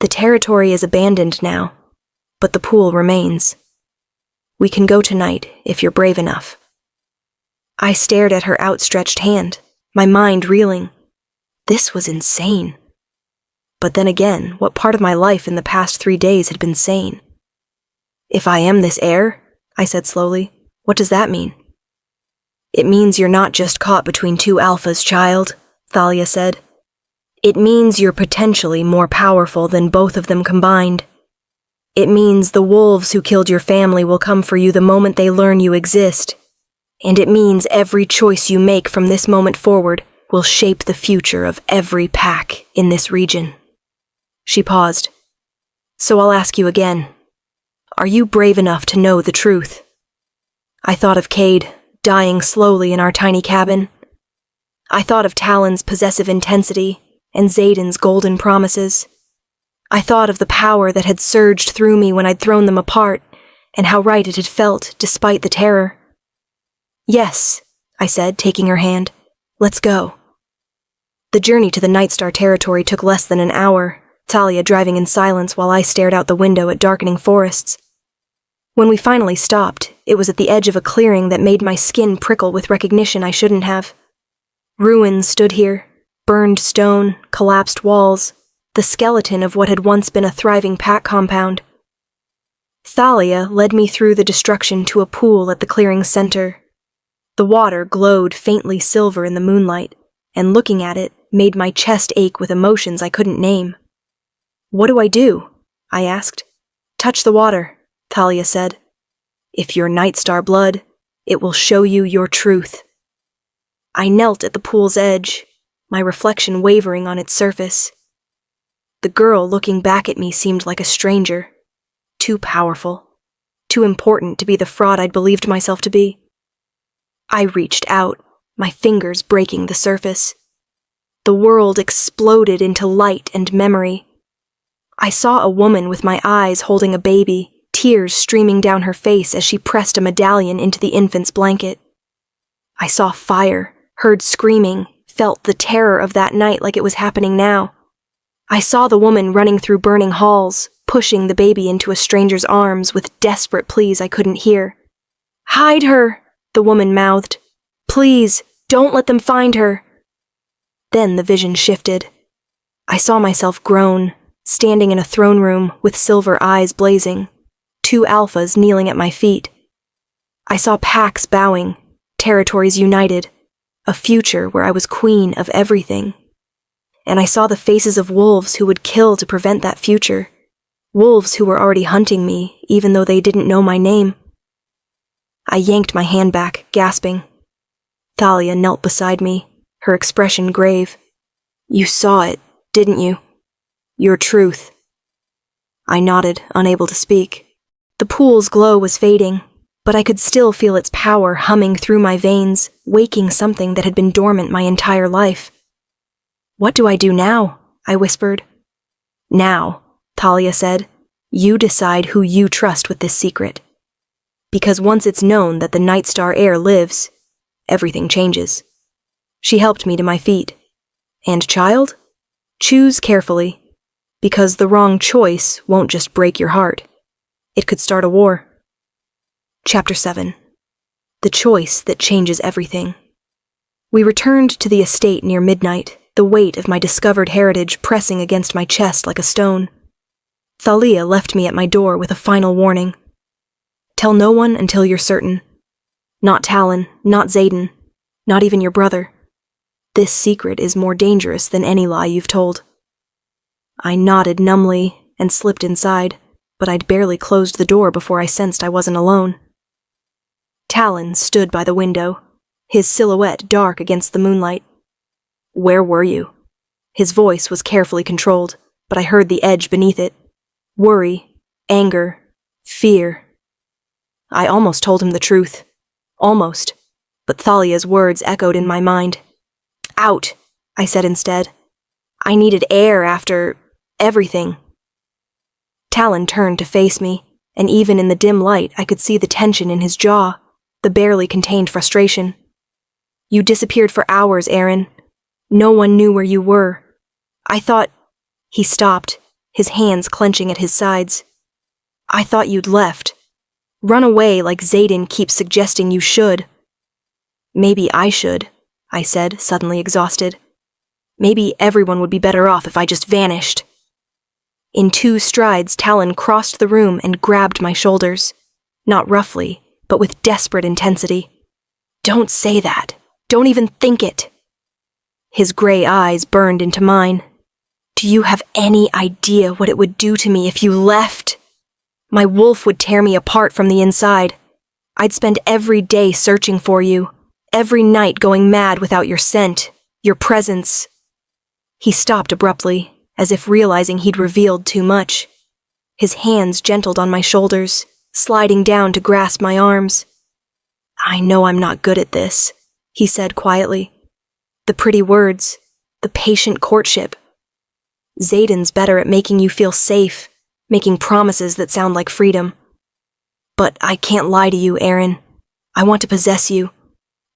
"The territory is abandoned now, but the pool remains. We can go tonight if you're brave enough." I stared at her outstretched hand, my mind reeling. This was insane. But then again, what part of my life in the past 3 days had been sane? "If I am this heir," I said slowly, "what does that mean?" "It means you're not just caught between two alphas, child," Thalia said. "It means you're potentially more powerful than both of them combined. It means the wolves who killed your family will come for you the moment they learn you exist. And it means every choice you make from this moment forward will shape the future of every pack in this region." She paused. "So I'll ask you again. Are you brave enough to know the truth?" I thought of Cade, dying slowly in our tiny cabin. I thought of Talon's possessive intensity and Zayden's golden promises. I thought of the power that had surged through me when I'd thrown them apart, and how right it had felt despite the terror. "Yes," I said, taking her hand. "Let's go." The journey to the Nightstar territory took less than an hour, Thalia driving in silence while I stared out the window at darkening forests. When we finally stopped, it was at the edge of a clearing that made my skin prickle with recognition I shouldn't have. Ruins stood here, burned stone, collapsed walls, the skeleton of what had once been a thriving pack compound. Thalia led me through the destruction to a pool at the clearing's center. The water glowed faintly silver in the moonlight, and looking at it made my chest ache with emotions I couldn't name. "What do I do?" I asked. "Touch the water," Thalia said. "If you're Nightstar blood, it will show you your truth." I knelt at the pool's edge, my reflection wavering on its surface. The girl looking back at me seemed like a stranger, too powerful, too important to be the fraud I'd believed myself to be. I reached out, my fingers breaking the surface. The world exploded into light and memory. I saw a woman with my eyes holding a baby, tears streaming down her face as she pressed a medallion into the infant's blanket. I saw fire, heard screaming, felt the terror of that night like it was happening now. I saw the woman running through burning halls, pushing the baby into a stranger's arms with desperate pleas I couldn't hear. "Hide her," the woman mouthed. "Please, don't let them find her." Then the vision shifted. I saw myself grown, standing in a throne room with silver eyes blazing, 2 alphas kneeling at my feet. I saw packs bowing, territories united, a future where I was queen of everything. And I saw the faces of wolves who would kill to prevent that future, wolves who were already hunting me, even though they didn't know my name. I yanked my hand back, gasping. Thalia knelt beside me, her expression grave. "You saw it, didn't you? Your truth." I nodded, unable to speak. The pool's glow was fading, but I could still feel its power humming through my veins, waking something that had been dormant my entire life. "What do I do now?" I whispered. "Now," Thalia said, "you decide who you trust with this secret. Because once it's known that the Nightstar heir lives, everything changes." She helped me to my feet. "And child? Choose carefully, because the wrong choice won't just break your heart. It could start a war." Chapter 7. The choice that changes everything. We returned to the estate near midnight, the weight of my discovered heritage pressing against my chest like a stone. Thalia left me at my door with a final warning. "Tell no one until you're certain. Not Talon, not Xaden, not even your brother. This secret is more dangerous than any lie you've told." I nodded numbly and slipped inside, but I'd barely closed the door before I sensed I wasn't alone. Talon stood by the window, his silhouette dark against the moonlight. "Where were you?" His voice was carefully controlled, but I heard the edge beneath it. Worry, anger, fear. I almost told him the truth. Almost. But Thalia's words echoed in my mind. "Out," I said instead. "I needed air after everything." Talon turned to face me, and even in the dim light I could see the tension in his jaw, the barely contained frustration. "You disappeared for hours, Aeryn. No one knew where you were. I thought—" He stopped, his hands clenching at his sides. "I thought you'd left. Run away like Xaden keeps suggesting you should." "Maybe I should," I said, suddenly exhausted. "Maybe everyone would be better off if I just vanished." In 2 strides, Talon crossed the room and grabbed my shoulders. Not roughly, but with desperate intensity. "Don't say that. Don't even think it." His gray eyes burned into mine. "Do you have any idea what it would do to me if you left? My wolf would tear me apart from the inside. I'd spend every day searching for you, every night going mad without your scent, your presence." He stopped abruptly, as if realizing he'd revealed too much. His hands gentled on my shoulders, sliding down to grasp my arms. "I know I'm not good at this," he said quietly. "The pretty words, the patient courtship. Xaden's better at making you feel safe, making promises that sound like freedom. But I can't lie to you, Aeryn. I want to possess you,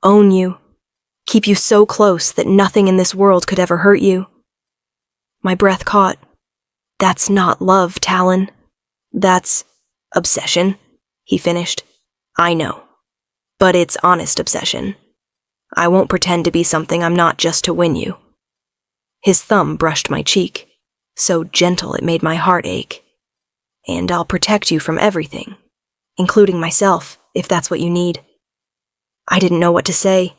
own you, keep you so close that nothing in this world could ever hurt you." My breath caught. "That's not love, Talon. That's obsession," he finished. "I know. But it's honest obsession. I won't pretend to be something I'm not just to win you." His thumb brushed my cheek, so gentle it made my heart ache. "And I'll protect you from everything, including myself, if that's what you need." I didn't know what to say.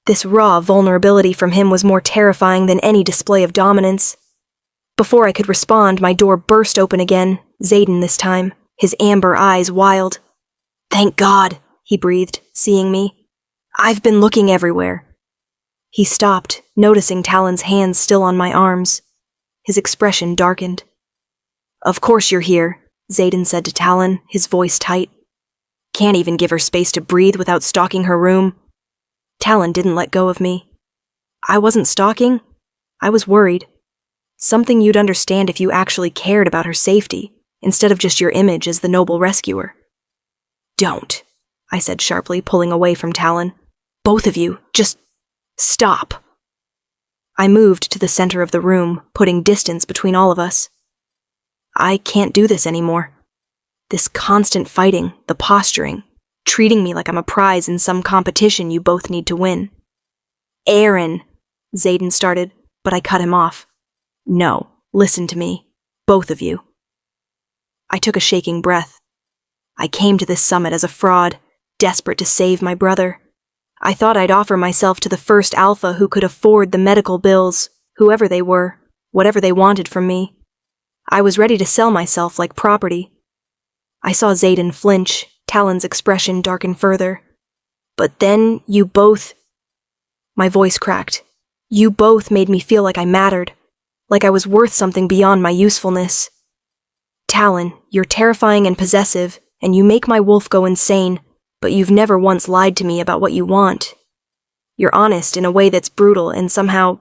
This raw vulnerability from him was more terrifying than any display of dominance. Before I could respond, my door burst open again, Xaden this time, his amber eyes wild. "Thank God," he breathed, seeing me. "I've been looking everywhere." He stopped, noticing Talon's hands still on my arms. His expression darkened. "Of course you're here," Xaden said to Talon, his voice tight. "Can't even give her space to breathe without stalking her room. Talon didn't let go of me. I wasn't stalking. I was worried. Something you'd understand if you actually cared about her safety, instead of just your image as the noble rescuer. Don't, I said sharply, pulling away from Talon. Both of you, just stop. I moved to the center of the room, putting distance between all of us. I can't do this anymore. This constant fighting, the posturing, treating me like I'm a prize in some competition you both need to win. Aeryn, Xaden started, but I cut him off. No, listen to me, both of you. I took a shaking breath. I came to this summit as a fraud, desperate to save my brother. I thought I'd offer myself to the first alpha who could afford the medical bills, whoever they were, whatever they wanted from me. I was ready to sell myself like property. I saw Xaden flinch, Talon's expression darken further. But then you both... My voice cracked. You both made me feel like I mattered, like I was worth something beyond my usefulness. Talon, you're terrifying and possessive, and you make my wolf go insane, but you've never once lied to me about what you want. You're honest in a way that's brutal and somehow...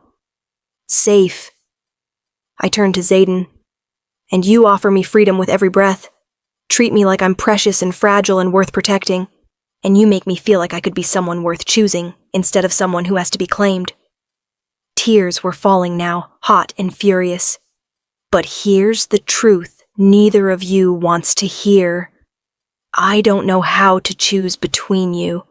safe. I turned to Xaden. And you offer me freedom with every breath. Treat me like I'm precious and fragile and worth protecting, and you make me feel like I could be someone worth choosing, instead of someone who has to be claimed. Tears were falling now, hot and furious. But here's the truth neither of you wants to hear. I don't know how to choose between you,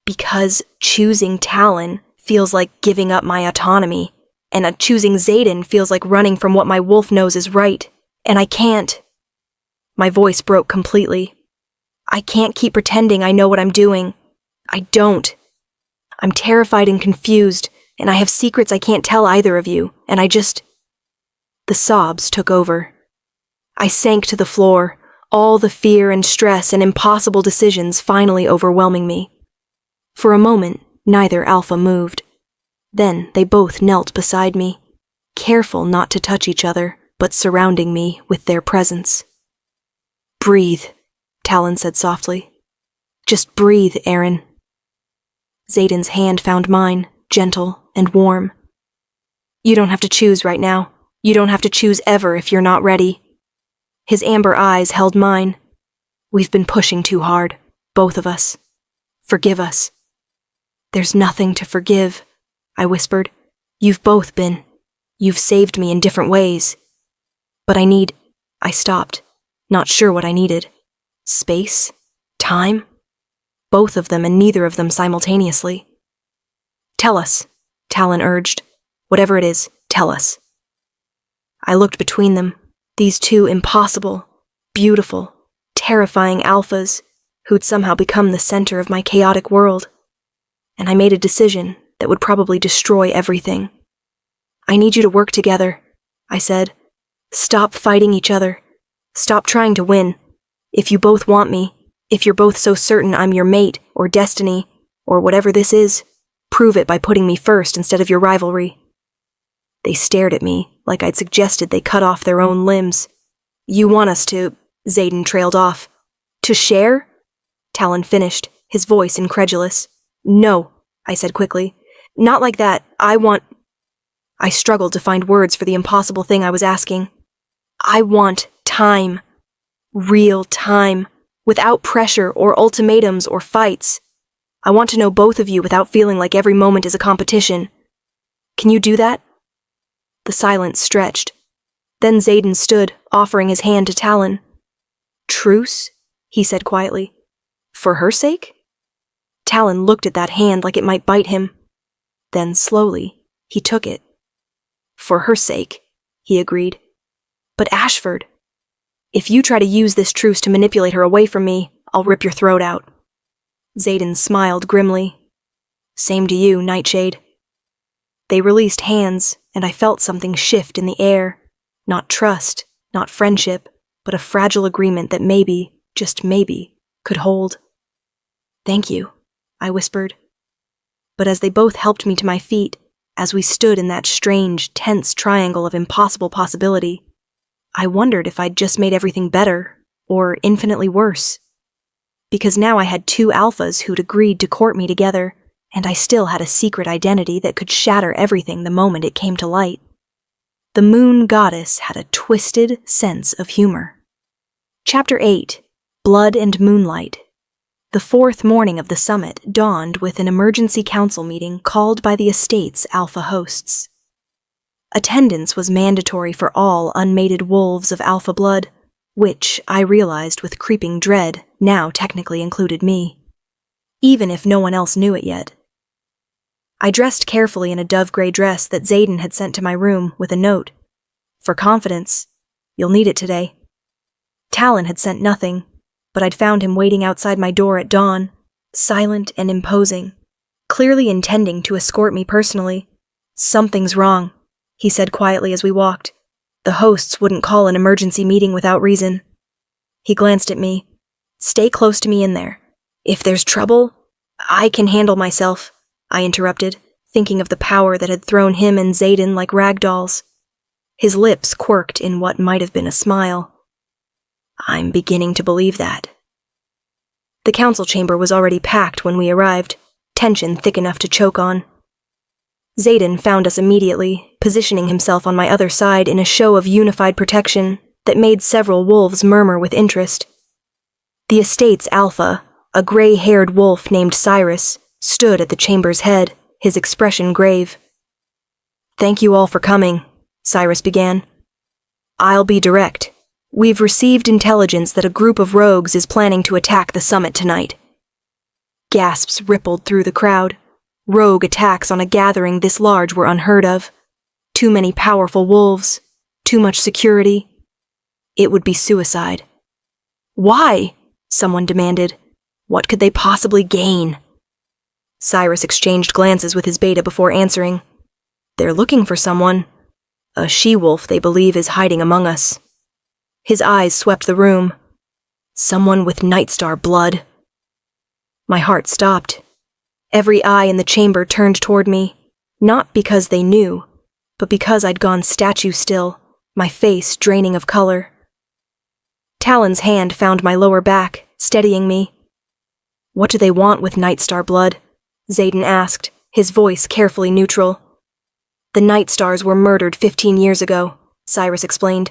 because choosing Talon feels like giving up my autonomy, and choosing Xaden feels like running from what my wolf knows is right, and I can't. My voice broke completely. I can't keep pretending I know what I'm doing. I don't. I'm terrified and confused, and I have secrets I can't tell either of you, and I just... The sobs took over. I sank to the floor, all the fear and stress and impossible decisions finally overwhelming me. For a moment, neither alpha moved. Then they both knelt beside me, careful not to touch each other, but surrounding me with their presence. Breathe, Talon said softly. Just breathe, Aeryn. Xaden's hand found mine, gentle and warm. You don't have to choose right now. You don't have to choose ever if you're not ready. His amber eyes held mine. We've been pushing too hard, both of us. Forgive us. There's nothing to forgive, I whispered. You've both been. You've saved me in different ways. But I stopped, not sure what I needed. Space? Time? Both of them and neither of them simultaneously. Tell us, Talon urged. Whatever it is, tell us. I looked between them, these two impossible, beautiful, terrifying alphas who'd somehow become the center of my chaotic world. And I made a decision that would probably destroy everything. I need you to work together, I said. Stop fighting each other. Stop trying to win. If you both want me, if you're both so certain I'm your mate or destiny, or whatever this is, prove it by putting me first instead of your rivalry. They stared at me like I'd suggested they cut off their own limbs. You want us to... Xaden trailed off. To share? Talon finished, his voice incredulous. No, I said quickly. Not like that. I struggled to find words for the impossible thing I was asking. I want time. Real time. Without pressure or ultimatums or fights. I want to know both of you without feeling like every moment is a competition. Can you do that? The silence stretched. Then Xaden stood, offering his hand to Talon. Truce? He said quietly. For her sake? Talon looked at that hand like it might bite him. Then, slowly, he took it. For her sake, he agreed. But Ashford, if you try to use this truce to manipulate her away from me, I'll rip your throat out. Xaden smiled grimly. Same to you, Nightshade. They released hands, and I felt something shift in the air. Not trust, not friendship, but a fragile agreement that maybe, just maybe, could hold. Thank you, I whispered. But as they both helped me to my feet, as we stood in that strange, tense triangle of impossible possibility, I wondered if I'd just made everything better, or infinitely worse. Because now I had two alphas who'd agreed to court me together, and I still had a secret identity that could shatter everything the moment it came to light. The moon goddess had a twisted sense of humor. Chapter 8, Blood and Moonlight. The fourth morning of the summit dawned with an emergency council meeting called by the estate's alpha hosts. Attendance was mandatory for all unmated wolves of alpha blood, which, I realized with creeping dread, now technically included me, even if no one else knew it yet. I dressed carefully in a dove-gray dress that Xaden had sent to my room with a note. For confidence, you'll need it today. Talon had sent nothing, but I'd found him waiting outside my door at dawn, silent and imposing, clearly intending to escort me personally. Something's wrong, he said quietly as we walked. The hosts wouldn't call an emergency meeting without reason. He glanced at me. Stay close to me in there. If there's trouble, I can handle myself, I interrupted, thinking of the power that had thrown him and Xaden like rag dolls. His lips quirked in what might have been a smile. I'm beginning to believe that. The council chamber was already packed when we arrived, tension thick enough to choke on. Xaden found us immediately, positioning himself on my other side in a show of unified protection that made several wolves murmur with interest. The estate's alpha, a gray-haired wolf named Cyrus, stood at the chamber's head, his expression grave. Thank you all for coming, Cyrus began. I'll be direct. We've received intelligence that a group of rogues is planning to attack the summit tonight. Gasps rippled through the crowd. Rogue attacks on a gathering this large were unheard of. Too many powerful wolves. Too much security. It would be suicide. Why? Someone demanded. What could they possibly gain? Cyrus exchanged glances with his beta before answering. They're looking for someone. A she-wolf they believe is hiding among us. His eyes swept the room. Someone with Nightstar blood. My heart stopped. Every eye in the chamber turned toward me, not because they knew, but because I'd gone statue still, my face draining of color. Talon's hand found my lower back, steadying me. What do they want with Nightstar blood? Xaden asked, his voice carefully neutral. The Nightstars were murdered 15 years ago, Cyrus explained.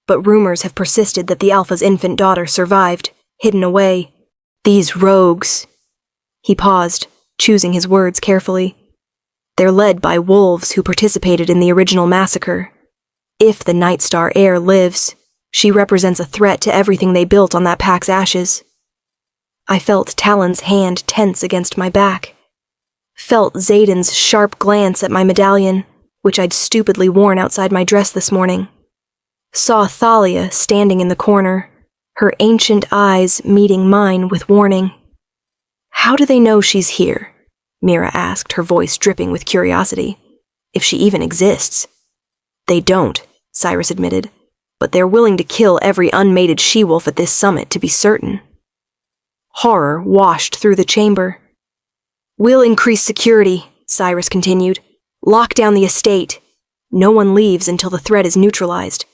But rumors have persisted that the Alpha's infant daughter survived, hidden away. These rogues. He paused, choosing his words carefully. They're led by wolves who participated in the original massacre. If the Nightstar heir lives, she represents a threat to everything they built on that pack's ashes. I felt Talon's hand tense against my back. Felt Xaden's sharp glance at my medallion, which I'd stupidly worn outside my dress this morning. Saw Thalia standing in the corner, her ancient eyes meeting mine with warning. How do they know she's here? Mira asked, her voice dripping with curiosity. If she even exists. They don't, Cyrus admitted, but they're willing to kill every unmated she-wolf at this summit to be certain. Horror washed through the chamber. We'll increase security, Cyrus continued. Lock down the estate. No one leaves until the threat is neutralized.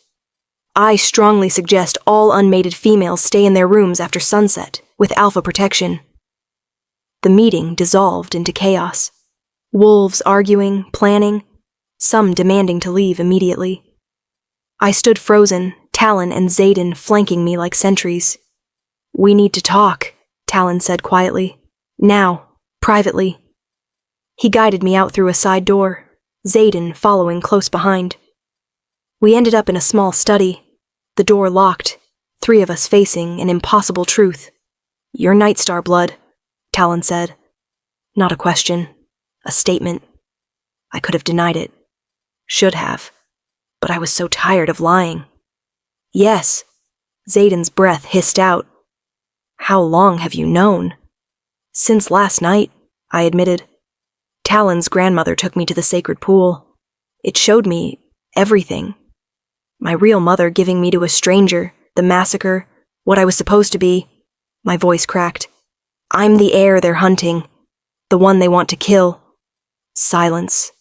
I strongly suggest all unmated females stay in their rooms after sunset, with alpha protection. The meeting dissolved into chaos. Wolves arguing, planning, some demanding to leave immediately. I stood frozen, Talon and Xaden flanking me like sentries. We need to talk, Talon said quietly. Now, privately. He guided me out through a side door, Xaden following close behind. We ended up in a small study, the door locked, 3 of us facing an impossible truth. You're Nightstar blood, Talon said. Not a question, a statement. I could have denied it. Should have. But I was so tired of lying. Yes, Xaden's breath hissed out. How long have you known? Since last night, I admitted. Talon's grandmother took me to the sacred pool. It showed me everything. My real mother giving me to a stranger, the massacre, what I was supposed to be. My voice cracked. I'm the heir they're hunting, the one they want to kill. Silence.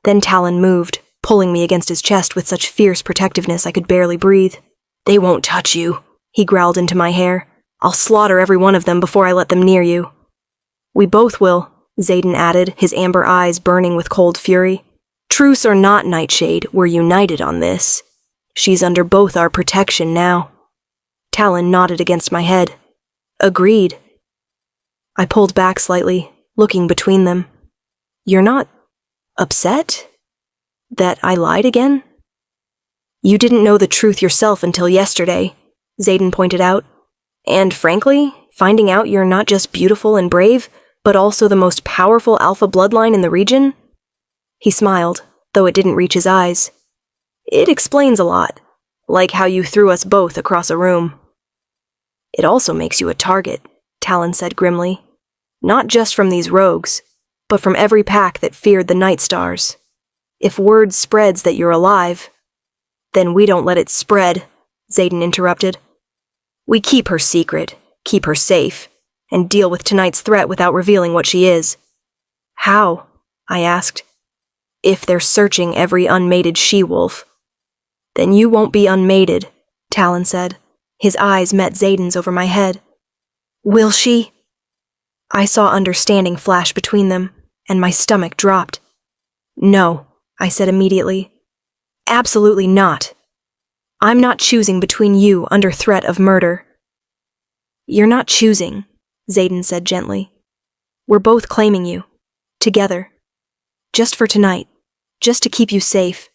Then Talon moved, pulling me against his chest with such fierce protectiveness I could barely breathe. They won't touch you, he growled into my hair. I'll slaughter every one of them before I let them near you. We both will, Xaden added, his amber eyes burning with cold fury. Truce or not, Nightshade, we're united on this. She's under both our protection now. Talon nodded against my head. Agreed. I pulled back slightly, looking between them. You're not upset? That I lied again? You didn't know the truth yourself until yesterday, Xaden pointed out. And frankly, finding out you're not just beautiful and brave, but also the most powerful alpha bloodline in the region? He smiled, though it didn't reach his eyes. It explains a lot, like how you threw us both across a room. It also makes you a target, Talon said grimly. Not just from these rogues, but from every pack that feared the Night Stars. If word spreads that you're alive, then we don't let it spread, Xaden interrupted. We keep her secret, keep her safe, and deal with tonight's threat without revealing what she is. How? I asked. If they're searching every unmated she-wolf. Then you won't be unmated, Talon said. His eyes met Xaden's over my head. Will she? I saw understanding flash between them, and my stomach dropped. No, I said immediately. Absolutely not. I'm not choosing between you under threat of murder. You're not choosing, Xaden said gently. We're both claiming you. Together. Just for tonight. Just to keep you safe.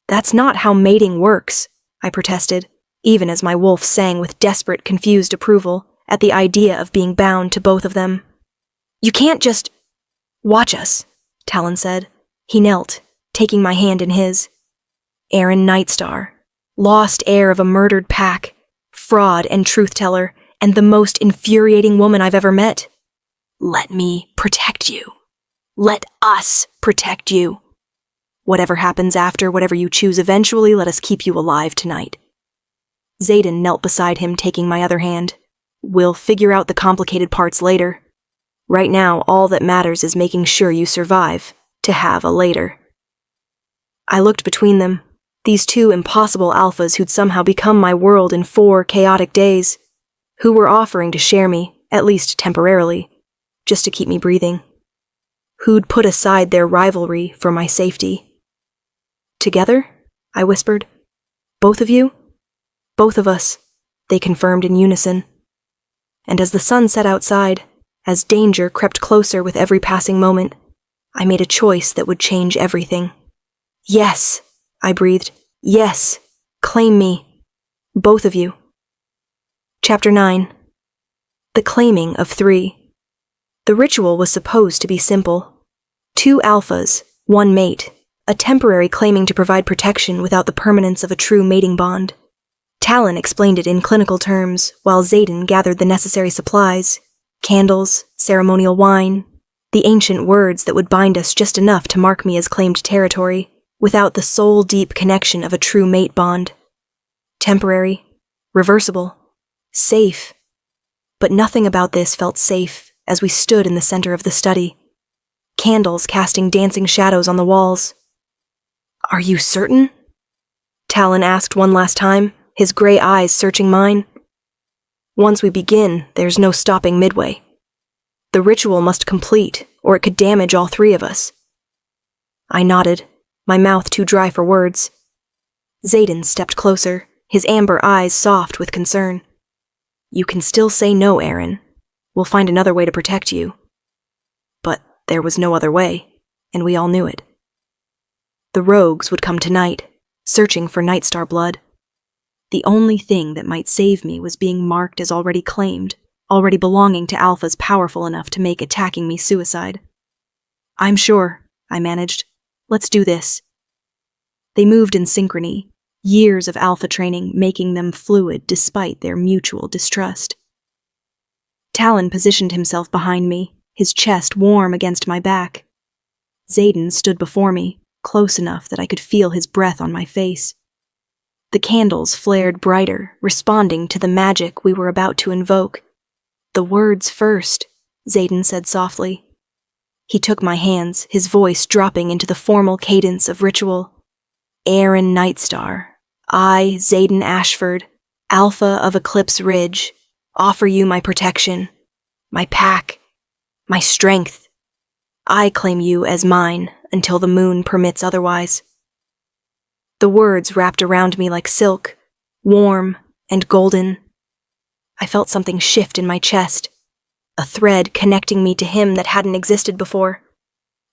That's not how mating works, I protested, even as my wolf sang with desperate, confused approval at the idea of being bound to both of them. You can't just... Watch us, Talon said. He knelt, taking my hand in his. Aeryn Nightstar, lost heir of a murdered pack, fraud and truth-teller, and the most infuriating woman I've ever met. Let me protect you. Let us protect you. Whatever happens after, whatever you choose eventually, let us keep you alive tonight. Xaden knelt beside him, taking my other hand. We'll figure out the complicated parts later. Right now, all that matters is making sure you survive, to have a later. I looked between them, these two impossible alphas who'd somehow become my world in 4 chaotic days, who were offering to share me, at least temporarily, just to keep me breathing. Who'd put aside their rivalry for my safety. Together? I whispered. Both of you? Both of us, they confirmed in unison. And as the sun set outside, as danger crept closer with every passing moment, I made a choice that would change everything. Yes, I breathed. Yes, claim me. Both of you. Chapter 9. The claiming of 3. The ritual was supposed to be simple. 2 alphas, 1 mate, a temporary claiming to provide protection without the permanence of a true mating bond. Talon explained it in clinical terms, while Xaden gathered the necessary supplies, candles, ceremonial wine, the ancient words that would bind us just enough to mark me as claimed territory, without the soul-deep connection of a true mate bond. Temporary, reversible, safe. But nothing about this felt safe as we stood in the center of the study. Candles casting dancing shadows on the walls. Are you certain? Talon asked one last time, his gray eyes searching mine. Once we begin, there's no stopping midway. The ritual must complete, or it could damage all 3 of us. I nodded, my mouth too dry for words. Xaden stepped closer, his amber eyes soft with concern. You can still say no, Aeryn. We'll find another way to protect you. But there was no other way, and we all knew it. The rogues would come tonight, searching for Nightstar blood. The only thing that might save me was being marked as already claimed, already belonging to alphas powerful enough to make attacking me suicide. I'm sure, I managed. Let's do this. They moved in synchrony, years of alpha training making them fluid despite their mutual distrust. Talon positioned himself behind me, his chest warm against my back. Xaden stood before me, close enough that I could feel his breath on my face. The candles flared brighter, responding to the magic we were about to invoke. The words first, Xaden said softly. He took my hands, his voice dropping into the formal cadence of ritual. Aeryn Nightstar, I, Xaden Ashford, Alpha of Eclipse Ridge, offer you my protection, my pack, my strength, I claim you as mine until the moon permits otherwise. The words wrapped around me like silk, warm and golden. I felt something shift in my chest, a thread connecting me to him that hadn't existed before.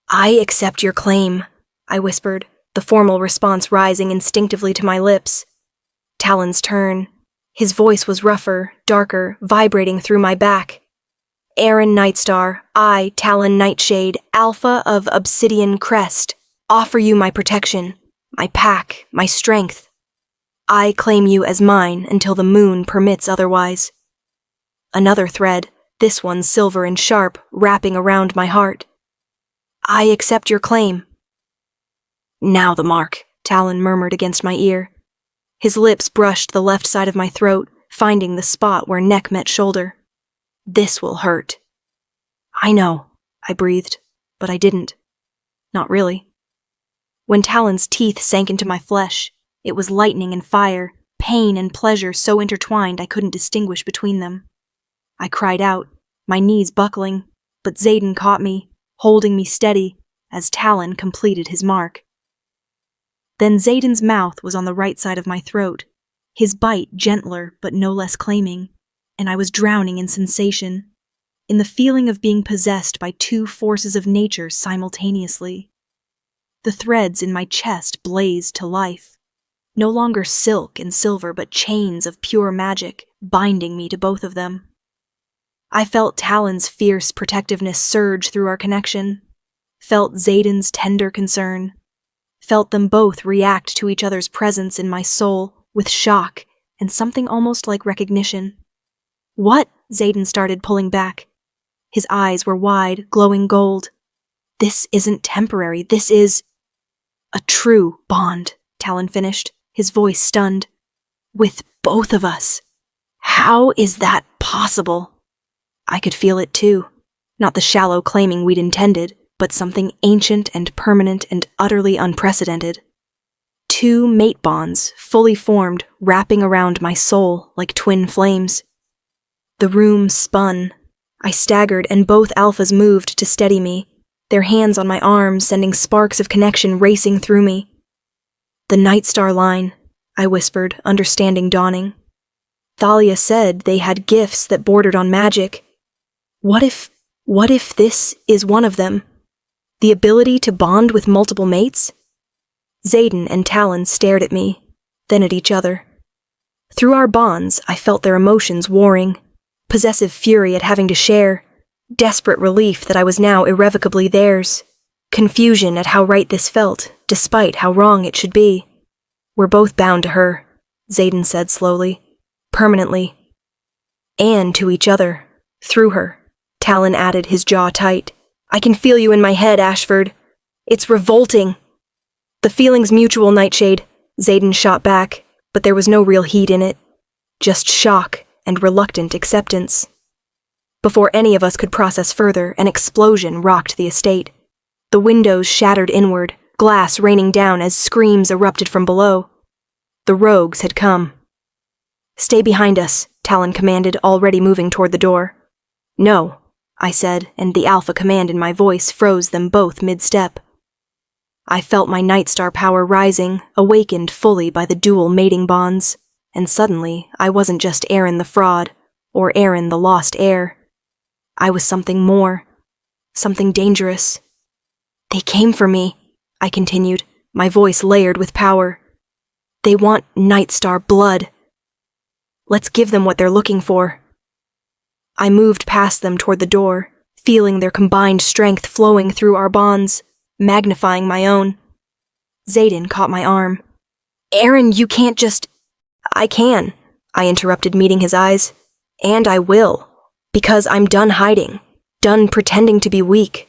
I accept your claim, I whispered, the formal response rising instinctively to my lips. Talon's turn. His voice was rougher, darker, vibrating through my back. Aeryn Nightstar, I, Talon Nightshade, Alpha of Obsidian Crest, offer you my protection, my pack, my strength. I claim you as mine until the moon permits otherwise. Another thread, this one silver and sharp, wrapping around my heart. I accept your claim. Now the mark, Talon murmured against my ear. His lips brushed the left side of my throat, finding the spot where neck met shoulder. This will hurt. I know, I breathed, but I didn't. Not really. When Talon's teeth sank into my flesh, it was lightning and fire, pain and pleasure so intertwined I couldn't distinguish between them. I cried out, my knees buckling, but Xaden caught me, holding me steady, as Talon completed his mark. Then Xaden's mouth was on the right side of my throat, his bite gentler but no less claiming, and I was drowning in sensation, in the feeling of being possessed by two forces of nature simultaneously. The threads in my chest blazed to life, no longer silk and silver but chains of pure magic binding me to both of them. I felt Talon's fierce protectiveness surge through our connection, felt Xaden's tender concern, felt them both react to each other's presence in my soul with shock and something almost like recognition. What? Xaden started pulling back. His eyes were wide, glowing gold. This isn't temporary, this is a true bond, Talon finished, his voice stunned. With both of us. How is that possible? I could feel it too. Not the shallow claiming we'd intended, but something ancient and permanent and utterly unprecedented. Two mate bonds, fully formed, wrapping around my soul like twin flames. The room spun. I staggered and both alphas moved to steady me, their hands on my arms sending sparks of connection racing through me. The Nightstar line, I whispered, understanding dawning. Thalia said they had gifts that bordered on magic. What if this is one of them? The ability to bond with multiple mates? Xaden and Talon stared at me, then at each other. Through our bonds, I felt their emotions warring, possessive fury at having to share, desperate relief that I was now irrevocably theirs, confusion at how right this felt, despite how wrong it should be. We're both bound to her, Xaden said slowly, permanently. And to each other, through her, Talon added, his jaw tight. I can feel you in my head, Ashford. It's revolting. The feeling's mutual, Nightshade, Xaden shot back, but there was no real heat in it. Just shock and reluctant acceptance. Before any of us could process further, an explosion rocked the estate. The windows shattered inward, glass raining down as screams erupted from below. The rogues had come. Stay behind us, Talon commanded, already moving toward the door. No, I said, and the alpha command in my voice froze them both mid-step. I felt my Nightstar power rising, awakened fully by the dual mating bonds, and suddenly I wasn't just Aeryn the fraud, or Aeryn the lost heir. I was something more, something dangerous. They came for me, I continued, my voice layered with power. They want Nightstar blood. Let's give them what they're looking for. I moved past them toward the door, feeling their combined strength flowing through our bonds, magnifying my own. Xaden caught my arm. Aeryn, you can't just... I can, I interrupted, meeting his eyes. And I will, because I'm done hiding, done pretending to be weak.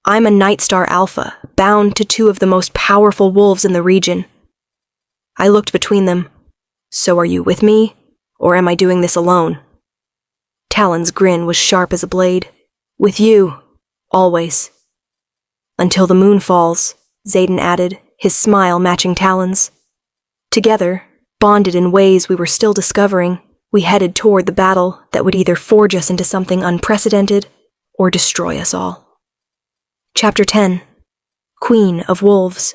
I'm a Nightstar Alpha, bound to two of the most powerful wolves in the region. I looked between them. So are you with me, or am I doing this alone? Talon's grin was sharp as a blade. With you, always. Until the moon falls, Xaden added, his smile matching Talon's. Together, bonded in ways we were still discovering, we headed toward the battle that would either forge us into something unprecedented or destroy us all. Chapter 10. Queen of Wolves.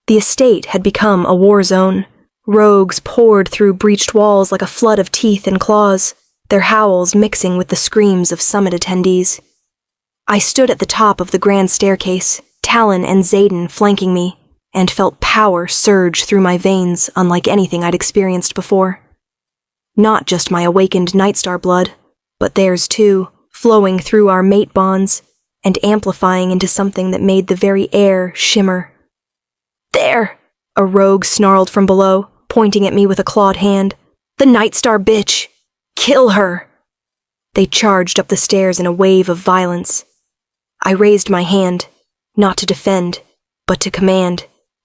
The estate had become a war zone. Rogues poured through breached walls like a flood of teeth and claws, their howls mixing with the screams of summit attendees. I stood at the top of the grand staircase, Talon and Xaden flanking me, and felt power surge through my veins unlike anything I'd experienced before. Not just my awakened Nightstar blood, but theirs too, flowing through our mate bonds, and amplifying into something that made the very air shimmer. "There!" a rogue snarled from below, pointing at me with a clawed hand. "The Nightstar bitch! Kill her!" They charged up the stairs in a wave of violence. I raised my hand, not to defend, but to command,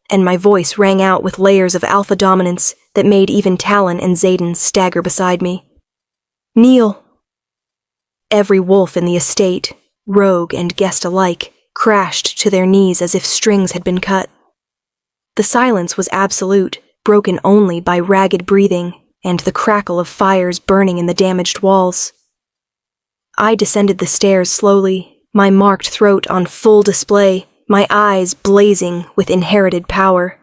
and my voice rang out with layers of alpha dominance that made even Talon and Xaden stagger beside me. "Kneel!" Every wolf in the estate, rogue and guest alike, crashed to their knees as if strings had been cut. The silence was absolute, broken only by ragged breathing and the crackle of fires burning in the damaged walls. I descended the stairs slowly, my marked throat on full display, my eyes blazing with inherited power.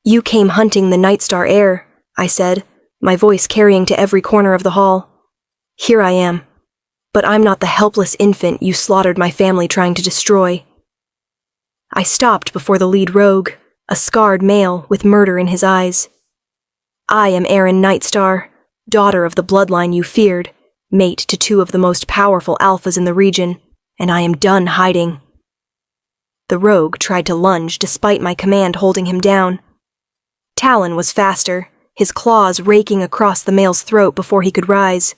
"You came hunting the Nightstar heir," I said, my voice carrying to every corner of the hall. "Here I am. But I'm not the helpless infant you slaughtered my family trying to destroy." I stopped before the lead rogue, a scarred male with murder in his eyes. "I am Aeryn Nightstar, daughter of the bloodline you feared, mate to two of the most powerful alphas in the region, and I am done hiding." The rogue tried to lunge despite my command holding him down. Talon was faster, his claws raking across the male's throat before he could rise.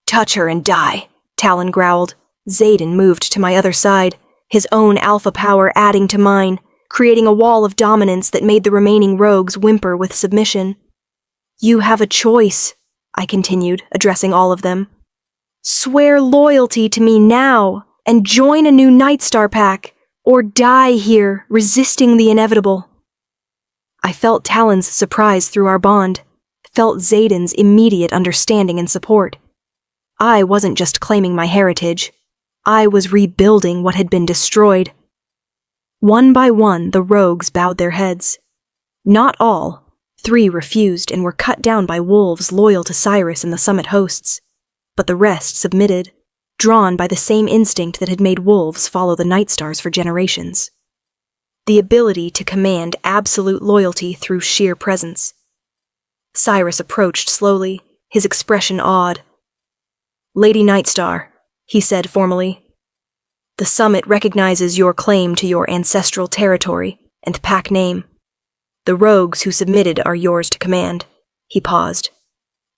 "Touch her and die," Talon growled. Xaden moved to my other side, his own alpha power adding to mine, creating a wall of dominance that made the remaining rogues whimper with submission. "You have a choice," I continued, addressing all of them. "Swear loyalty to me now, and join a new Nightstar pack, or die here, resisting the inevitable." I felt Talon's surprise through our bond, felt Xaden's immediate understanding and support. I wasn't just claiming my heritage. I was rebuilding what had been destroyed. One by one, the rogues bowed their heads. Not all. 3 refused and were cut down by wolves loyal to Cyrus and the Summit hosts. But the rest submitted, drawn by the same instinct that had made wolves follow the Nightstars for generations. The ability to command absolute loyalty through sheer presence. Cyrus approached slowly, his expression awed. "Lady Nightstar," he said formally, "the Summit recognizes your claim to your ancestral territory and pack name. The rogues who submitted are yours to command." He paused.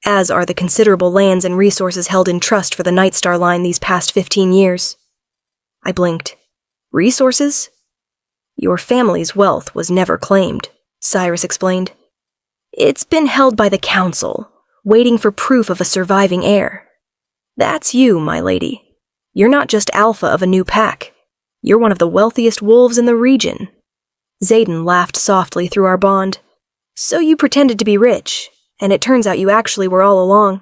"As are the considerable lands and resources held in trust for the Nightstar line these past 15 years. I blinked. "Resources?" "Your family's wealth was never claimed," Cyrus explained. "It's been held by the Council, waiting for proof of a surviving heir. That's you, my lady. You're not just alpha of a new pack. You're one of the wealthiest wolves in the region." Xaden laughed softly through our bond. "So you pretended to be rich, and it turns out you actually were all along."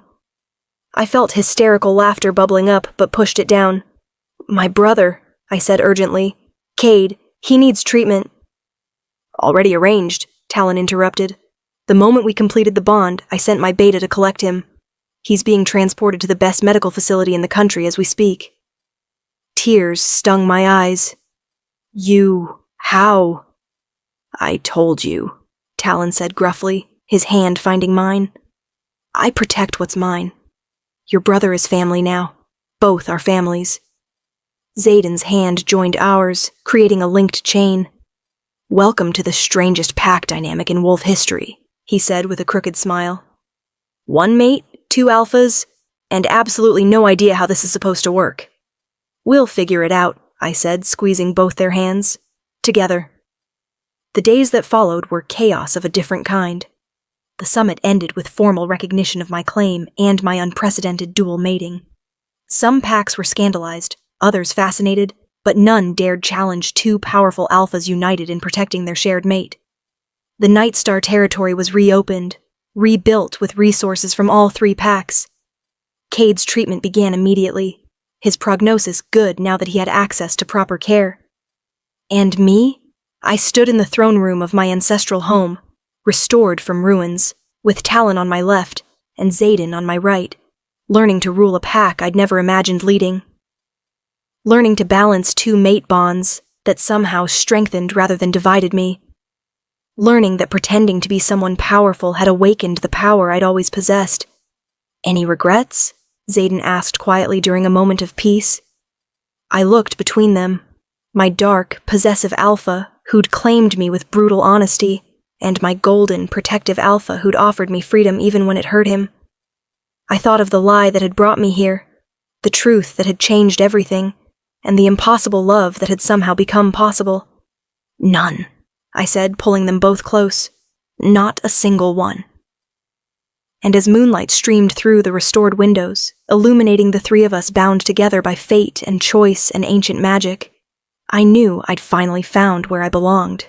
I felt hysterical laughter bubbling up, but pushed it down. "My brother," I said urgently. "Cade, he needs treatment." "Already arranged," Talon interrupted. "The moment we completed the bond, I sent my beta to collect him. He's being transported to the best medical facility in the country as we speak." Tears stung my eyes. How?" "I told you," Talon said gruffly, his hand finding mine. "I protect what's mine. Your brother is family now. Both are families." Xaden's hand joined ours, creating a linked chain. "Welcome to the strangest pack dynamic in wolf history," he said with a crooked smile. "One mate, 2 alphas, and absolutely no idea how this is supposed to work." "We'll figure it out," I said, squeezing both their hands. "Together." The days that followed were chaos of a different kind. The summit ended with formal recognition of my claim and my unprecedented dual mating. Some packs were scandalized, others fascinated, but none dared challenge 2 powerful alphas united in protecting their shared mate. The Nightstar territory was reopened, rebuilt with resources from all 3 packs. Cade's treatment began immediately. his prognosis good now that he had access to proper care. And me? I stood in the throne room of my ancestral home, restored from ruins, with Talon on my left and Xaden on my right, learning to rule a pack I'd never imagined leading. Learning to balance two mate bonds that somehow strengthened rather than divided me. Learning that pretending to be someone powerful had awakened the power I'd always possessed. Any regrets? Xaden asked quietly during a moment of peace. I looked between them, my dark, possessive alpha who'd claimed me with brutal honesty, and my golden, protective alpha who'd offered me freedom even when it hurt him. I thought of the lie that had brought me here, the truth that had changed everything, and the impossible love that had somehow become possible. None, I said, pulling them both close. Not a single one. And as moonlight streamed through the restored windows, illuminating the three of us bound together by fate and choice and ancient magic, I knew I'd finally found where I belonged.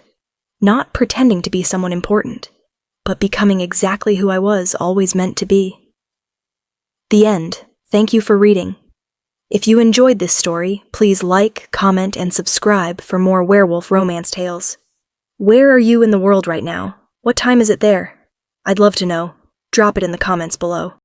Not pretending to be someone important, but becoming exactly who I was always meant to be. The end. Thank you for reading. If you enjoyed this story, please like, comment, and subscribe for more werewolf romance tales. Where are you in the world right now? What time is it there? I'd love to know. Drop it in the comments below.